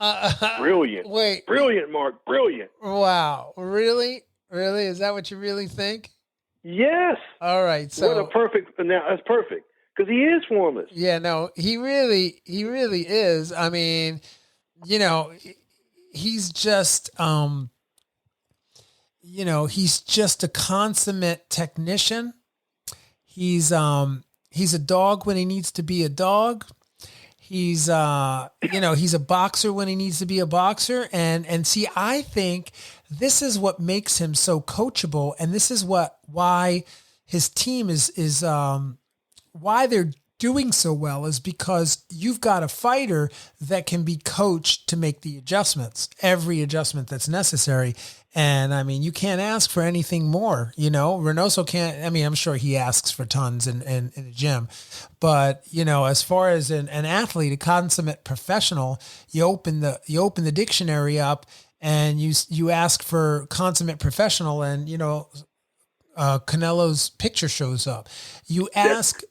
Speaker 3: Brilliant.
Speaker 2: Wait.
Speaker 3: Brilliant, Mark. Brilliant.
Speaker 2: Wow. Really? Really? Is that what you really think?
Speaker 3: Yes.
Speaker 2: All right. So
Speaker 3: that's perfect. Because he is formless.
Speaker 2: Yeah, no, he really is. I mean, he's just, he's just a consummate technician. He's a dog when he needs to be a dog. He's, he's a boxer when he needs to be a boxer. And see, I think this is what makes him so coachable. And this is why his team is why they're doing so well, is because you've got a fighter that can be coached to make the adjustments, every adjustment that's necessary. And I mean, you can't ask for anything more, Reynoso can't, I mean, I'm sure he asks for tons in the gym, but as far as an athlete, a consummate professional, you open the dictionary up and you ask for consummate professional, and, Canelo's picture shows up. You ask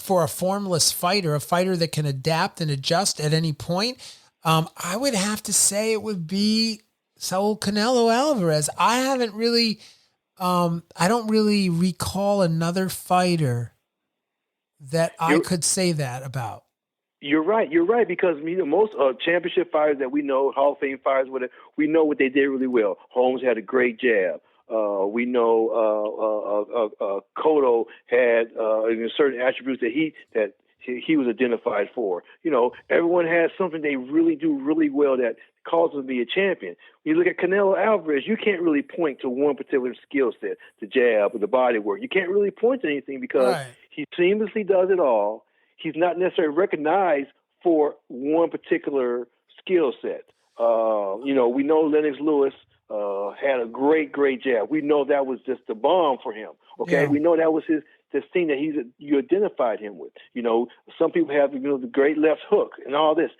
Speaker 2: for a formless fighter, a fighter that can adapt and adjust at any point. I would have to say it would be Saul Canelo Alvarez. I don't really recall another fighter that I could say that about.
Speaker 3: You're right, because most championship fighters that we know, Hall of Fame fighters, we know what they did really well. Holmes had a great jab. We know Cotto had certain attributes that he was identified for. Everyone has something they really do really well that causes them to be a champion. When you look at Canelo Alvarez, you can't really point to one particular skill set, the jab or the body work. You can't really point to anything because he seamlessly does it all. He's not necessarily recognized for one particular skill set. We know Lennox Lewis had a great jab. We know that was just the bomb for him. Okay, we know that was this thing that you identified him with. Some people have the great left hook and all this.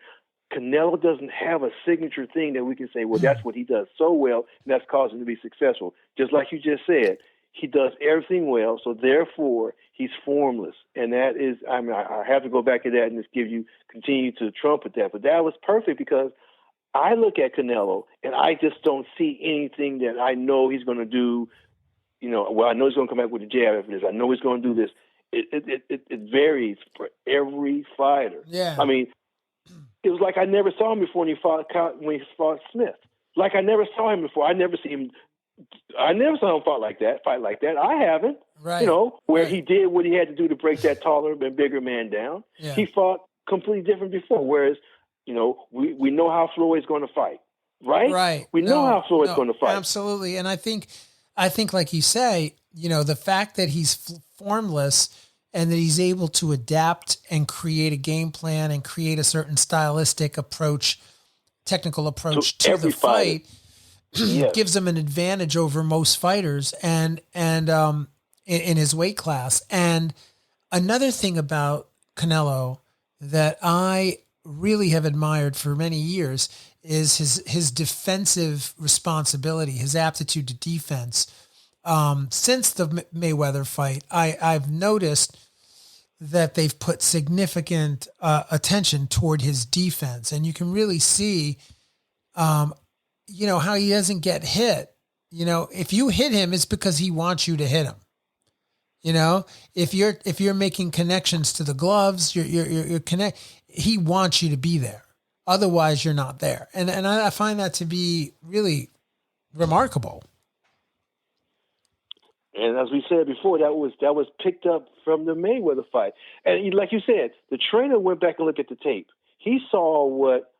Speaker 3: Canelo doesn't have a signature thing that we can say, well, that's what he does so well, and that's caused him to be successful. Just like you just said, he does everything well, so therefore he's formless. And that is, I have to go back to that and just continue to trumpet that. But that was perfect because I look at Canelo and I just don't see anything that I know he's going to do well, I know he's going to come back with a jab after this. I know he's going to do this. It varies for every fighter.
Speaker 2: Yeah.
Speaker 3: I mean, it was like I never saw him before when he fought Smith. Like I never saw him before. I never saw him fight like that. I haven't.
Speaker 2: Right.
Speaker 3: Where he did what he had to do to break that taller and bigger man down.
Speaker 2: Yeah.
Speaker 3: He fought completely different before. Whereas, we know how Floyd's going to fight, right?
Speaker 2: Right.
Speaker 3: We know how Floyd's going to fight.
Speaker 2: Absolutely. And I think like you say, the fact that he's formless and that he's able to adapt and create a game plan and create a certain stylistic approach, technical approach to the fight
Speaker 3: yes.
Speaker 2: gives him an advantage over most fighters and in his weight class. And another thing about Canelo that I really have admired for many years is his defensive responsibility, his aptitude to defense. Since the Mayweather fight, I've noticed that they've put significant attention toward his defense, and you can really see, how he doesn't get hit. If you hit him, it's because he wants you to hit him. If you're making connections to the gloves, you're he wants you to be there. Otherwise, you're not there, and I find that to be really remarkable.
Speaker 3: And as we said before, that was picked up from the Mayweather fight. And like you said, the trainer went back and looked at the tape. He saw what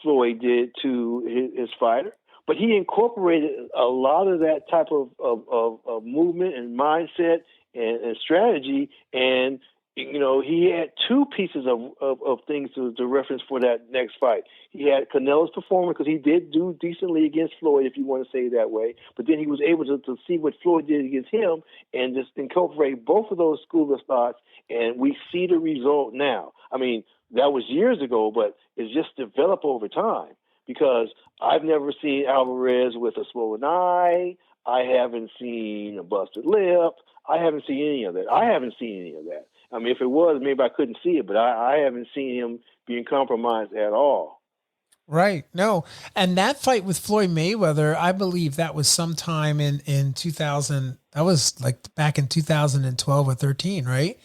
Speaker 3: Floyd did to his fighter, but he incorporated a lot of that type of movement and mindset and strategy. And he had two pieces of things to reference for that next fight. He had Canelo's performance, because he did do decently against Floyd, if you want to say it that way. But then he was able to see what Floyd did against him and just incorporate both of those schools of thoughts. And we see the result now. I mean, that was years ago, but it's just developed over time, because I've never seen Alverez with a swollen eye. I haven't seen a busted lip. I haven't seen any of that. I mean, if it was, maybe I couldn't see it, but I haven't seen him being compromised at all.
Speaker 2: Right. No. And that fight with Floyd Mayweather, I believe that was sometime in 2000. That was like back in 2012 or 13, right?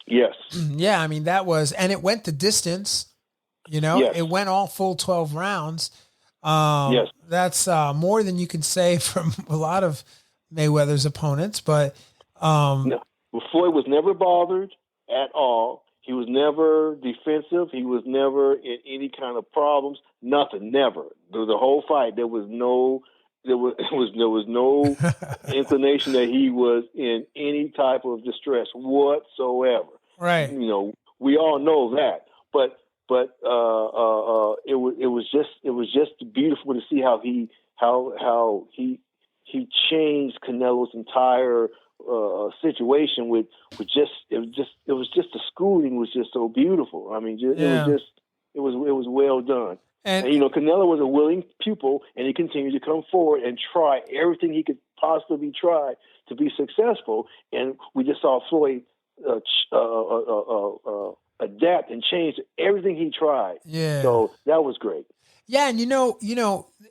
Speaker 3: Yes.
Speaker 2: Yeah. I mean, that was, and it went the distance,
Speaker 3: Yes.
Speaker 2: It went all full 12 rounds.
Speaker 3: Yes.
Speaker 2: That's more than you can say from a lot of Mayweather's opponents, but
Speaker 3: no. Well, Floyd was never bothered at all. He was never defensive. He was never in any kind of problems. Nothing. Never. The whole fight, there was no inclination that he was in any type of distress whatsoever.
Speaker 2: Right.
Speaker 3: We all know that. But it was just beautiful to see how he changed Canelo's entire situation with just the schooling was just so beautiful. I mean, it was well done. And Canelo was a willing pupil, and he continued to come forward and try everything he could possibly try to be successful. And we just saw Floyd adapt and change everything he tried.
Speaker 2: Yeah.
Speaker 3: So that was great.
Speaker 2: Yeah, and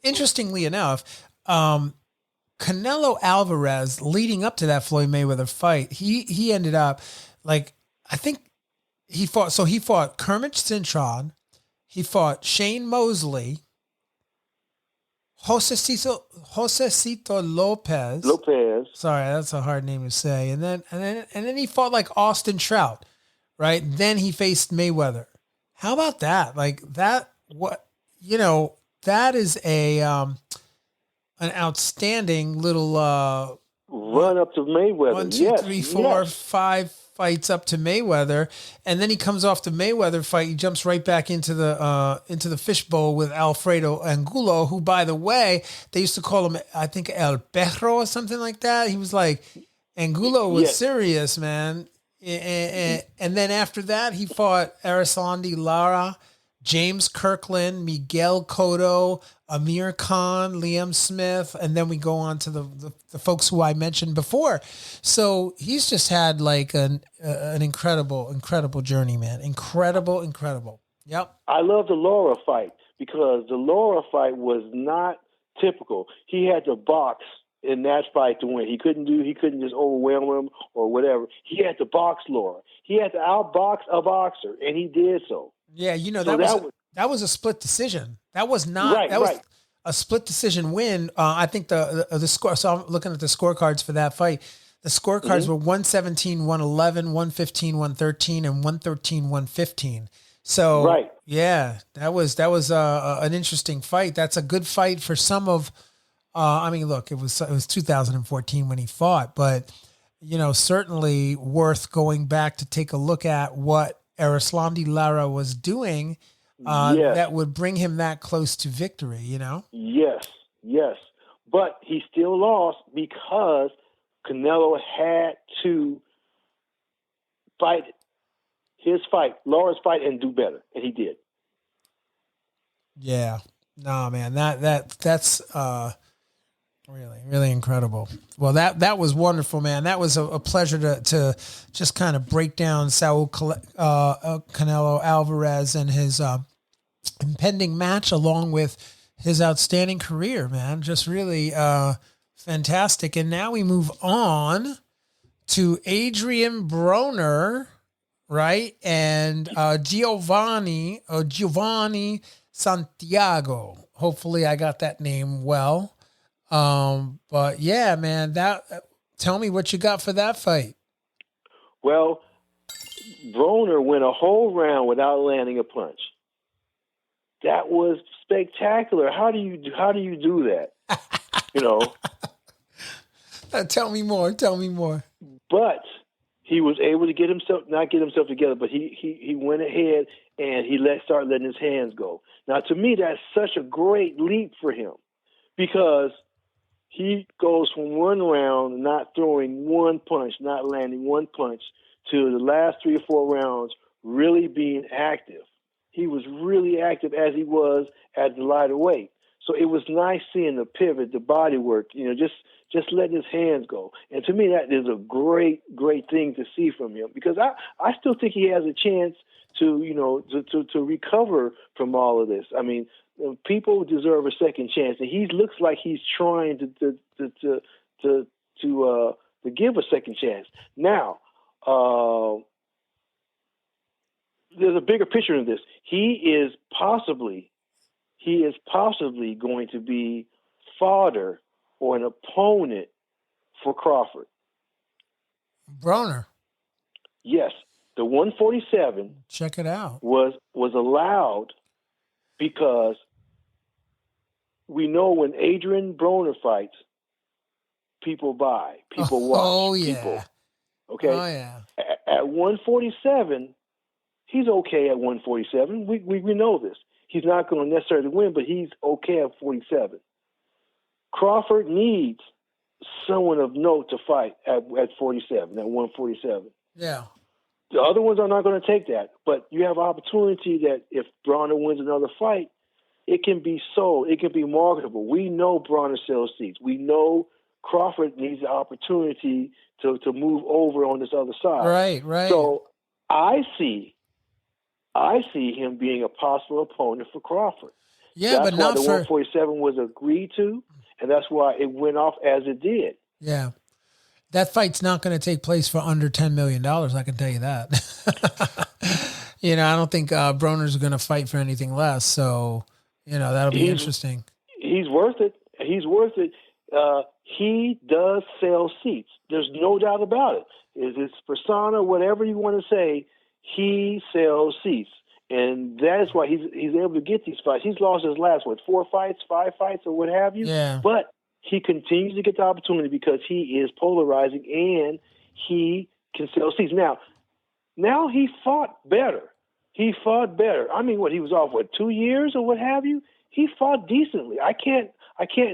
Speaker 2: interestingly enough, Canelo Alvarez, leading up to that Floyd Mayweather fight, he ended up I think he fought Kermit Cintron, he fought Shane Mosley, Josecito Lopez. Sorry, that's a hard name to say. And then he fought like Austin Trout, right? Then he faced Mayweather. How about that? That is an outstanding little
Speaker 3: run up to Mayweather.
Speaker 2: 1, 2, 3, 4, 5 fights up to Mayweather, and then he comes off the Mayweather fight. He jumps right back into the fishbowl with Alfredo Angulo, who, by the way, they used to call him, I think, El Perro or something like that. He was like, Angulo was serious, man. And then after that, he fought Arislandi Lara, James Kirkland, Miguel Cotto, Amir Khan, Liam Smith, and then we go on to the folks who I mentioned before. So he's just had like an incredible journey, man. Incredible. Yep.
Speaker 3: I love the Lara fight because the Lara fight was not typical. He had to box in that fight to win. He couldn't just overwhelm him or whatever. He had to box Laura. He had to outbox a boxer, and he did so.
Speaker 2: Yeah, you know,
Speaker 3: So
Speaker 2: that was a split decision. That was not was a split decision win. I think the score. So I'm looking at the scorecards for that fight. The scorecards were 117, 111, 115, 113, and 113, 115. So yeah, that was an interesting fight. That's a good fight for some of. I mean, look, it was 2014 when he fought, but you know, certainly worth going back to take a look at what Erislandy Lara was doing. That would bring him that close to victory. You know. Yes,
Speaker 3: but he still lost because Canelo had to fight Laura's fight, and do better, and he did.
Speaker 2: Yeah, no, man, that's really incredible. Well, that was wonderful, man. That was a pleasure to just kind of break down Saul Canelo Alvarez and his impending match, along with his outstanding career, man. Just really fantastic. And now we move on to Adrien Broner, right? And Giovanni Santiago. Hopefully I got that name well. But yeah, man, tell me what you got for that fight.
Speaker 3: Well, Broner went a whole round without landing a punch. That was spectacular. How do you do that? You know.
Speaker 2: Tell me more.
Speaker 3: But he was able to not get himself together, but he went ahead and he started letting his hands go. Now, to me, that's such a great leap for him, because he goes from one round not throwing one punch, not landing one punch, to the last 3 or 4 rounds really being active. He was really active as he was at the lighter weight. So it was nice seeing the pivot, the body work, you know, just letting his hands go. And to me, that is a great, great thing to see from him, because I still think he has a chance to recover from all of this. I mean, people deserve a second chance, and he looks like he's trying to give a second chance. Now, there's a bigger picture in this. He is possibly going to be fodder or an opponent for Crawford.
Speaker 2: Broner.
Speaker 3: Yes, the 147.
Speaker 2: Check it out.
Speaker 3: Was allowed because we know when Adrien Broner fights, people buy, people watch.
Speaker 2: Oh yeah.
Speaker 3: People, okay.
Speaker 2: Oh yeah.
Speaker 3: At 147, he's okay at 147. We know this. He's not going to necessarily win, but he's okay at 47. Crawford needs someone of note to fight at 47, at 147.
Speaker 2: Yeah.
Speaker 3: The other ones are not going to take that, but you have opportunity that if Broner wins another fight, it can be sold. It can be marketable. We know Broner sells seats. We know Crawford needs the opportunity to move over on this other side.
Speaker 2: Right.
Speaker 3: So I see him being a possible opponent for Crawford.
Speaker 2: Yeah,
Speaker 3: that's
Speaker 2: but
Speaker 3: why
Speaker 2: not
Speaker 3: the
Speaker 2: for
Speaker 3: 147 was agreed to, and that's why it went off as it did.
Speaker 2: Yeah. That fight's not going to take place for under $10 million. I can tell you that. You know, I don't think Broner's going to fight for anything less. So, you know, that'll be interesting.
Speaker 3: He's worth it. He does sell seats. There's no doubt about it. Is his persona, whatever you want to say, he sells seats. And that is why he's able to get these fights. He's lost his last, 4 fights, 5 fights, or what have you.
Speaker 2: Yeah.
Speaker 3: But he continues to get the opportunity because he is polarizing and he can sell seats. Now he fought better. I mean, he was off, 2 years or what have you? He fought decently. I can't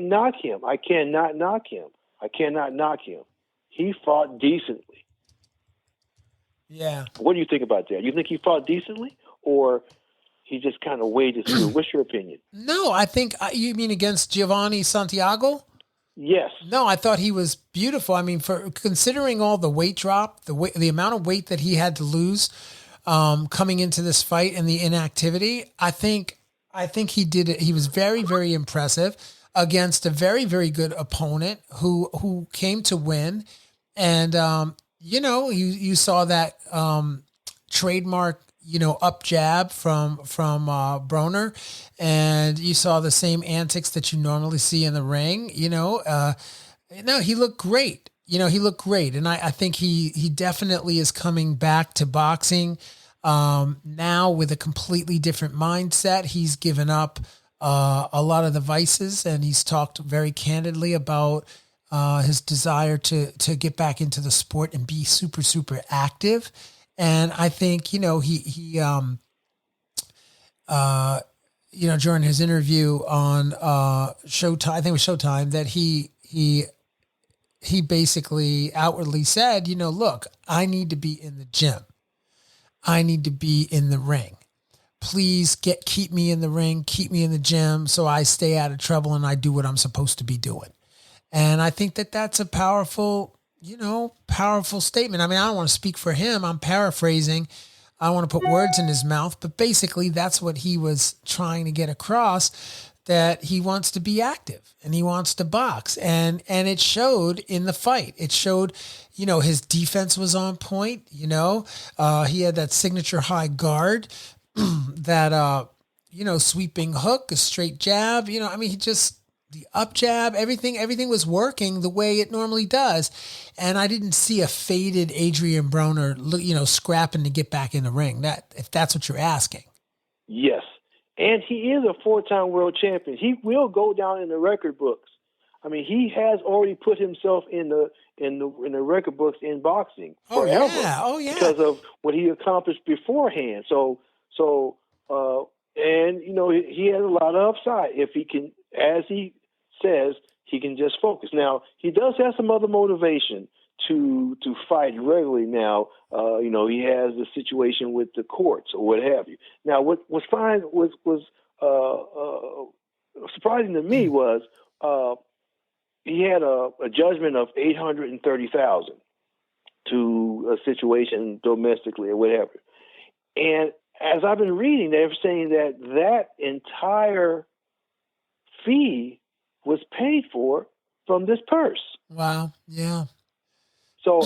Speaker 3: knock him. I cannot knock him. He fought decently.
Speaker 2: Yeah.
Speaker 3: What do you think about that? You think he fought decently, or he just kind of waded through? What's your opinion?
Speaker 2: No, I think you mean against Giovanni Santiago?
Speaker 3: Yes.
Speaker 2: No, I thought he was beautiful. I mean, for considering all the weight drop, the amount of weight that he had to lose coming into this fight and the inactivity, I think he did it. He was very, very impressive. against a very, very good opponent who came to win. And, you saw that trademark, up jab from Broner, and you saw the same antics that you normally see in the ring. No, he looked great. He looked great. And I think he definitely is coming back to boxing now with a completely different mindset. He's given up a lot of the vices, and he's talked very candidly about his desire to get back into the sport and be super, super active. And I think, he during his interview on Showtime, I think it was Showtime, that he basically outwardly said, look, I need to be in the gym. I need to be in the ring. Please keep me in the ring, keep me in the gym so I stay out of trouble and I do what I'm supposed to be doing. And I think that that's a powerful statement. I mean, I don't want to speak for him. I'm paraphrasing. I don't want to put words in his mouth, but basically that's what he was trying to get across, that he wants to be active and he wants to box. And it showed in the fight. It showed, his defense was on point. He had that signature high guard, that, sweeping hook, a straight jab, the up jab, everything was working the way it normally does. And I didn't see a faded Adrien Broner, scrapping to get back in the ring. If that's what you're asking.
Speaker 3: Yes. And he is a 4-time world champion. He will go down in the record books. I mean, he has already put himself in the record books in boxing forever.
Speaker 2: Oh yeah.
Speaker 3: Because of what he accomplished beforehand. And he has a lot of upside if he can, as he says, he can just focus. Now, he does have some other motivation to fight regularly now. He has the situation with the courts or what have you. Now, what was fine was surprising to me was he had a judgment of $830,000 to a situation domestically or whatever. And as I've been reading, they're saying that entire fee was paid for from this purse.
Speaker 2: Wow. Yeah.
Speaker 3: So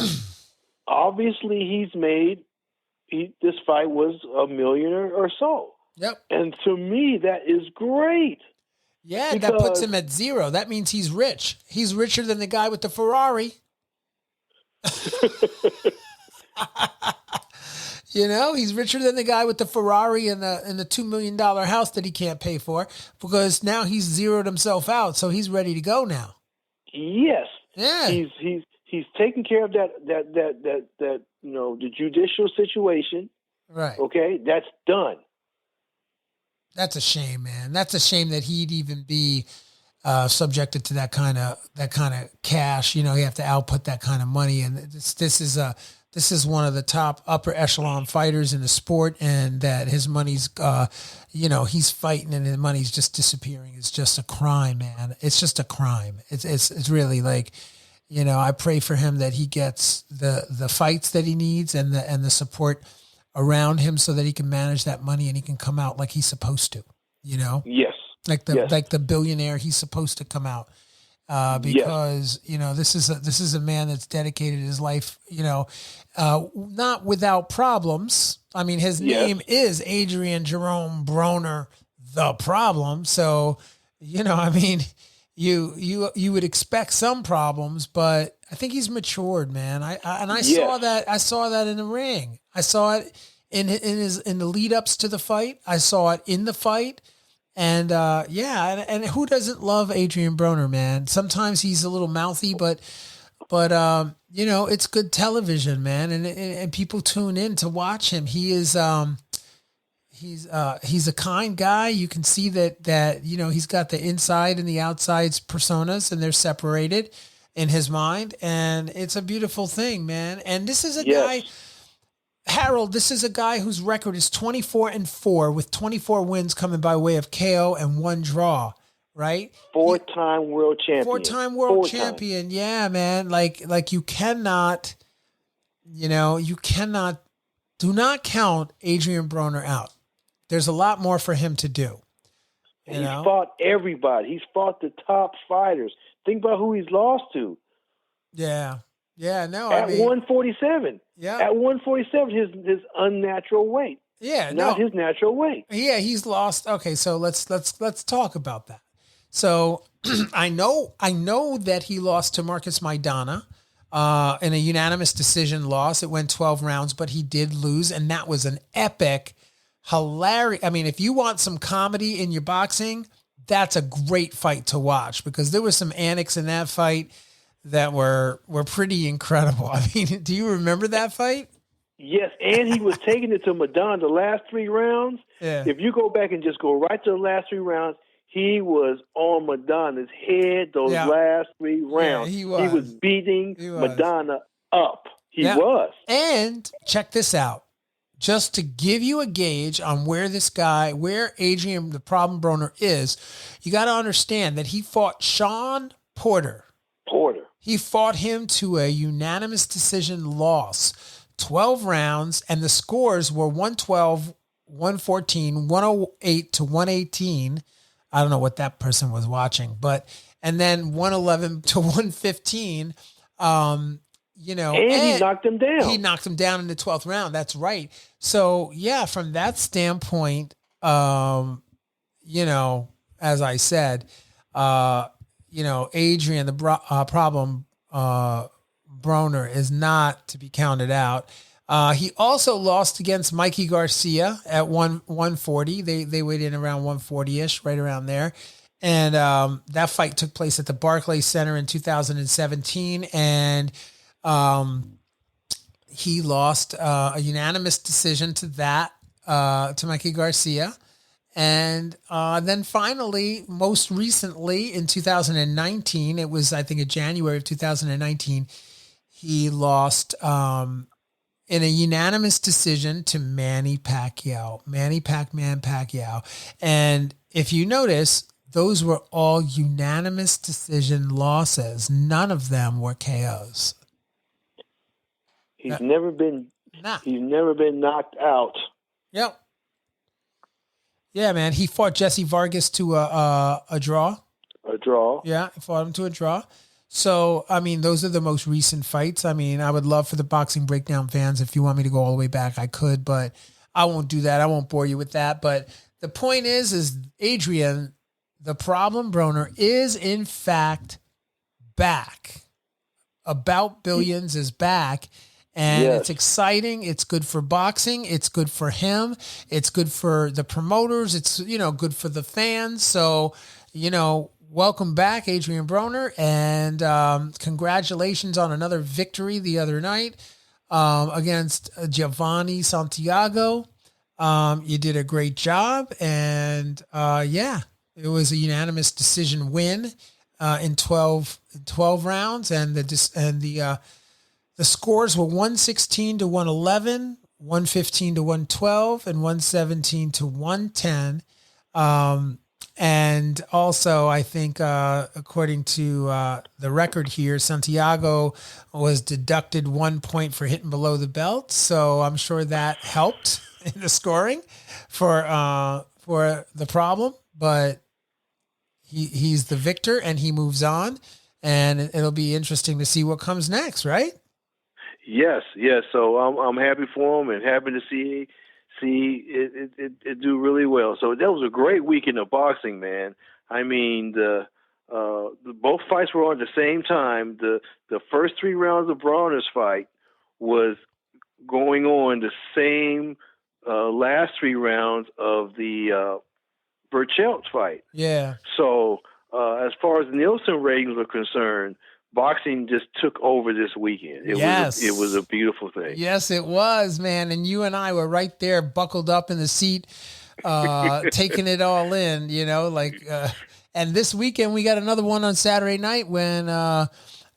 Speaker 3: obviously this fight was $1 million or so.
Speaker 2: Yep.
Speaker 3: And to me, that is great.
Speaker 2: Yeah, that puts him at zero. That means he's rich. He's richer than the guy with the Ferrari. He's richer than the guy with the Ferrari and the $2 million house that he can't pay for, because now he's zeroed himself out. So he's ready to go now.
Speaker 3: Yes.
Speaker 2: Yeah.
Speaker 3: He's taking care of that the judicial situation.
Speaker 2: Right.
Speaker 3: Okay. That's done.
Speaker 2: That's a shame, man. That's a shame that he'd even be subjected to that kind of cash. You have to output that kind of money, and this is one of the top upper echelon fighters in the sport, and that his money's, he's fighting and his money's just disappearing. It's just a crime, man. It's just a crime. It's really like, I pray for him that he gets the fights that he needs and the support around him so that he can manage that money and he can come out like he's supposed to,
Speaker 3: Yes.
Speaker 2: like the billionaire he's supposed to come out. Because, this is a man that's dedicated his life, not without problems. I mean, his name is Adrien Jerome Broner, the problem. So, you would expect some problems, but I think he's matured, man. I saw that in the ring. I saw it in the lead ups to the fight. I saw it in the fight. And and who doesn't love Adrien Broner, man? Sometimes he's a little mouthy, but it's good television, man, and people tune in to watch him. He is he's a kind guy. You can see that he's got the inside and the outside personas, and they're separated in his mind, and it's a beautiful thing, man. And this is a guy. Harold, this is a guy whose record is 24-4 with 24 wins coming by way of KO and 1 draw, right?
Speaker 3: 4-time world champion.
Speaker 2: 4-time world champion. Yeah, man. Like you cannot, do not count Adrien Broner out. There's a lot more for him to do.
Speaker 3: And he's fought everybody. He's fought the top fighters. Think about who he's lost to.
Speaker 2: Yeah. Yeah, no,
Speaker 3: At
Speaker 2: I mean,
Speaker 3: 147.
Speaker 2: Yeah.
Speaker 3: At 147, his unnatural weight.
Speaker 2: Yeah,
Speaker 3: Not his natural weight.
Speaker 2: Yeah, he's lost. Okay, so let's talk about that. So I know that he lost to Marcus Maidana in a unanimous decision loss. It went 12 rounds, but he did lose, and that was an epic, hilarious. I mean, if you want some comedy in your boxing, that's a great fight to watch because there was some antics in that fight that were pretty incredible. I mean, do you remember that fight?
Speaker 3: Yes, and he was taking it to Madonna the last 3 rounds.
Speaker 2: Yeah.
Speaker 3: If you go back and just go right to the last 3 rounds, he was on Madonna's head those last 3 rounds.
Speaker 2: Yeah, he was
Speaker 3: beating Madonna up. He was.
Speaker 2: And check this out. Just to give you a gauge on where Adrien, the problem Broner is, you got to understand that he fought Sean Porter. He fought him to a unanimous decision loss, 12 rounds, and the scores were 112, 114, 108 to 118. I don't know what that person was watching, and then 111 to 115. And he knocked him down. He knocked him down in the 12th round. That's right. So yeah, from that standpoint, as I said, Adrien, the problem Broner is not to be counted out. He also lost against Mikey Garcia at 140. They weighed in around 140-ish, right around there. And that fight took place at the Barclays Center in 2017. And he lost a unanimous decision to that, to Mikey Garcia. And then finally, most recently in 2019, it was, I think, in January of 2019, he lost in a unanimous decision to Manny Pacquiao. And if you notice, those were all unanimous decision losses. None of them were KOs.
Speaker 3: He's never been knocked out.
Speaker 2: Yep. Yeah, man. He fought Jesse Vargas to a draw.
Speaker 3: A draw.
Speaker 2: Yeah, he fought him to a draw. So, I mean, those are the most recent fights. I mean, I would love for the Boxing Breakdown fans, if you want me to go all the way back, I could, but I won't do that. I won't bore you with that. But the point is Adrien, the problem Broner, is in fact back. About Billions is back. And It's exciting. It's good for boxing. It's good for him. It's good for the promoters. It's, good for the fans. So, welcome back, Adrien Broner. And congratulations on another victory the other night against Giovanni Santiago. You did a great job. And it was a unanimous decision win in 12 rounds. And the scores were 116 to 111, 115 to 112, and 117 to 110. And also, I think, according to the record here, Santiago was deducted 1 point for hitting below the belt. So I'm sure that helped in the scoring for the problem. But he's the victor, and he moves on. And it'll be interesting to see what comes next, right?
Speaker 3: Yes. So I'm happy for him and happy to see it do really well. So that was a great weekend of boxing, man. I mean, the both fights were on at the same time. The first 3 rounds of Broner's fight was going on the same last 3 rounds of the Berchelt fight.
Speaker 2: Yeah.
Speaker 3: So as far as Nielsen ratings are concerned, boxing just took over this weekend. It was a beautiful thing.
Speaker 2: Yes, it was, man. And you and I were right there, buckled up in the seat, taking it all in, and this weekend we got another one on Saturday night when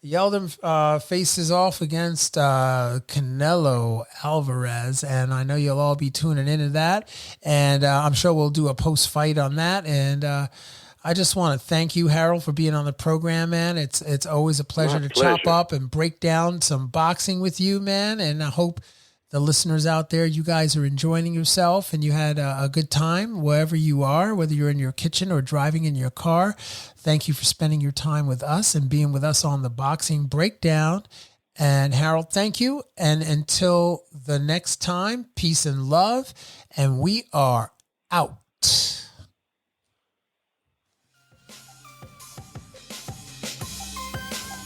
Speaker 2: Yildrim faces off against Canelo Alverez. And I know you'll all be tuning into that. And I'm sure we'll do a post-fight on that. And I just want to thank you, Harold, for being on the program, man. It's always a pleasure to chop up and break down some boxing with you, man. And I hope the listeners out there, you guys are enjoying yourself and you had a good time wherever you are, whether you're in your kitchen or driving in your car. Thank you for spending your time with us and being with us on the Boxing Breakdown. And Harold, thank you. And until the next time, peace and love. And we are out.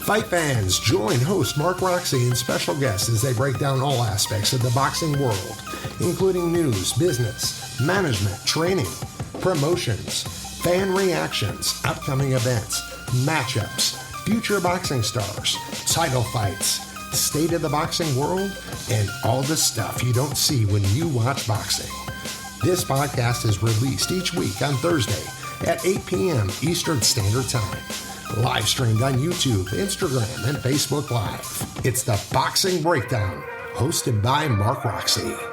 Speaker 1: Fight fans, join host Mark Roxey and special guests as they break down all aspects of the boxing world, including news, business, management, training, promotions, fan reactions, upcoming events, matchups, future boxing stars, title fights, state of the boxing world, and all the stuff you don't see when you watch boxing. This podcast is released each week on Thursday at 8 p.m. Eastern Standard Time. Live streamed on YouTube, Instagram, and Facebook Live. It's the Boxing Breakdown, hosted by Mark Roxey.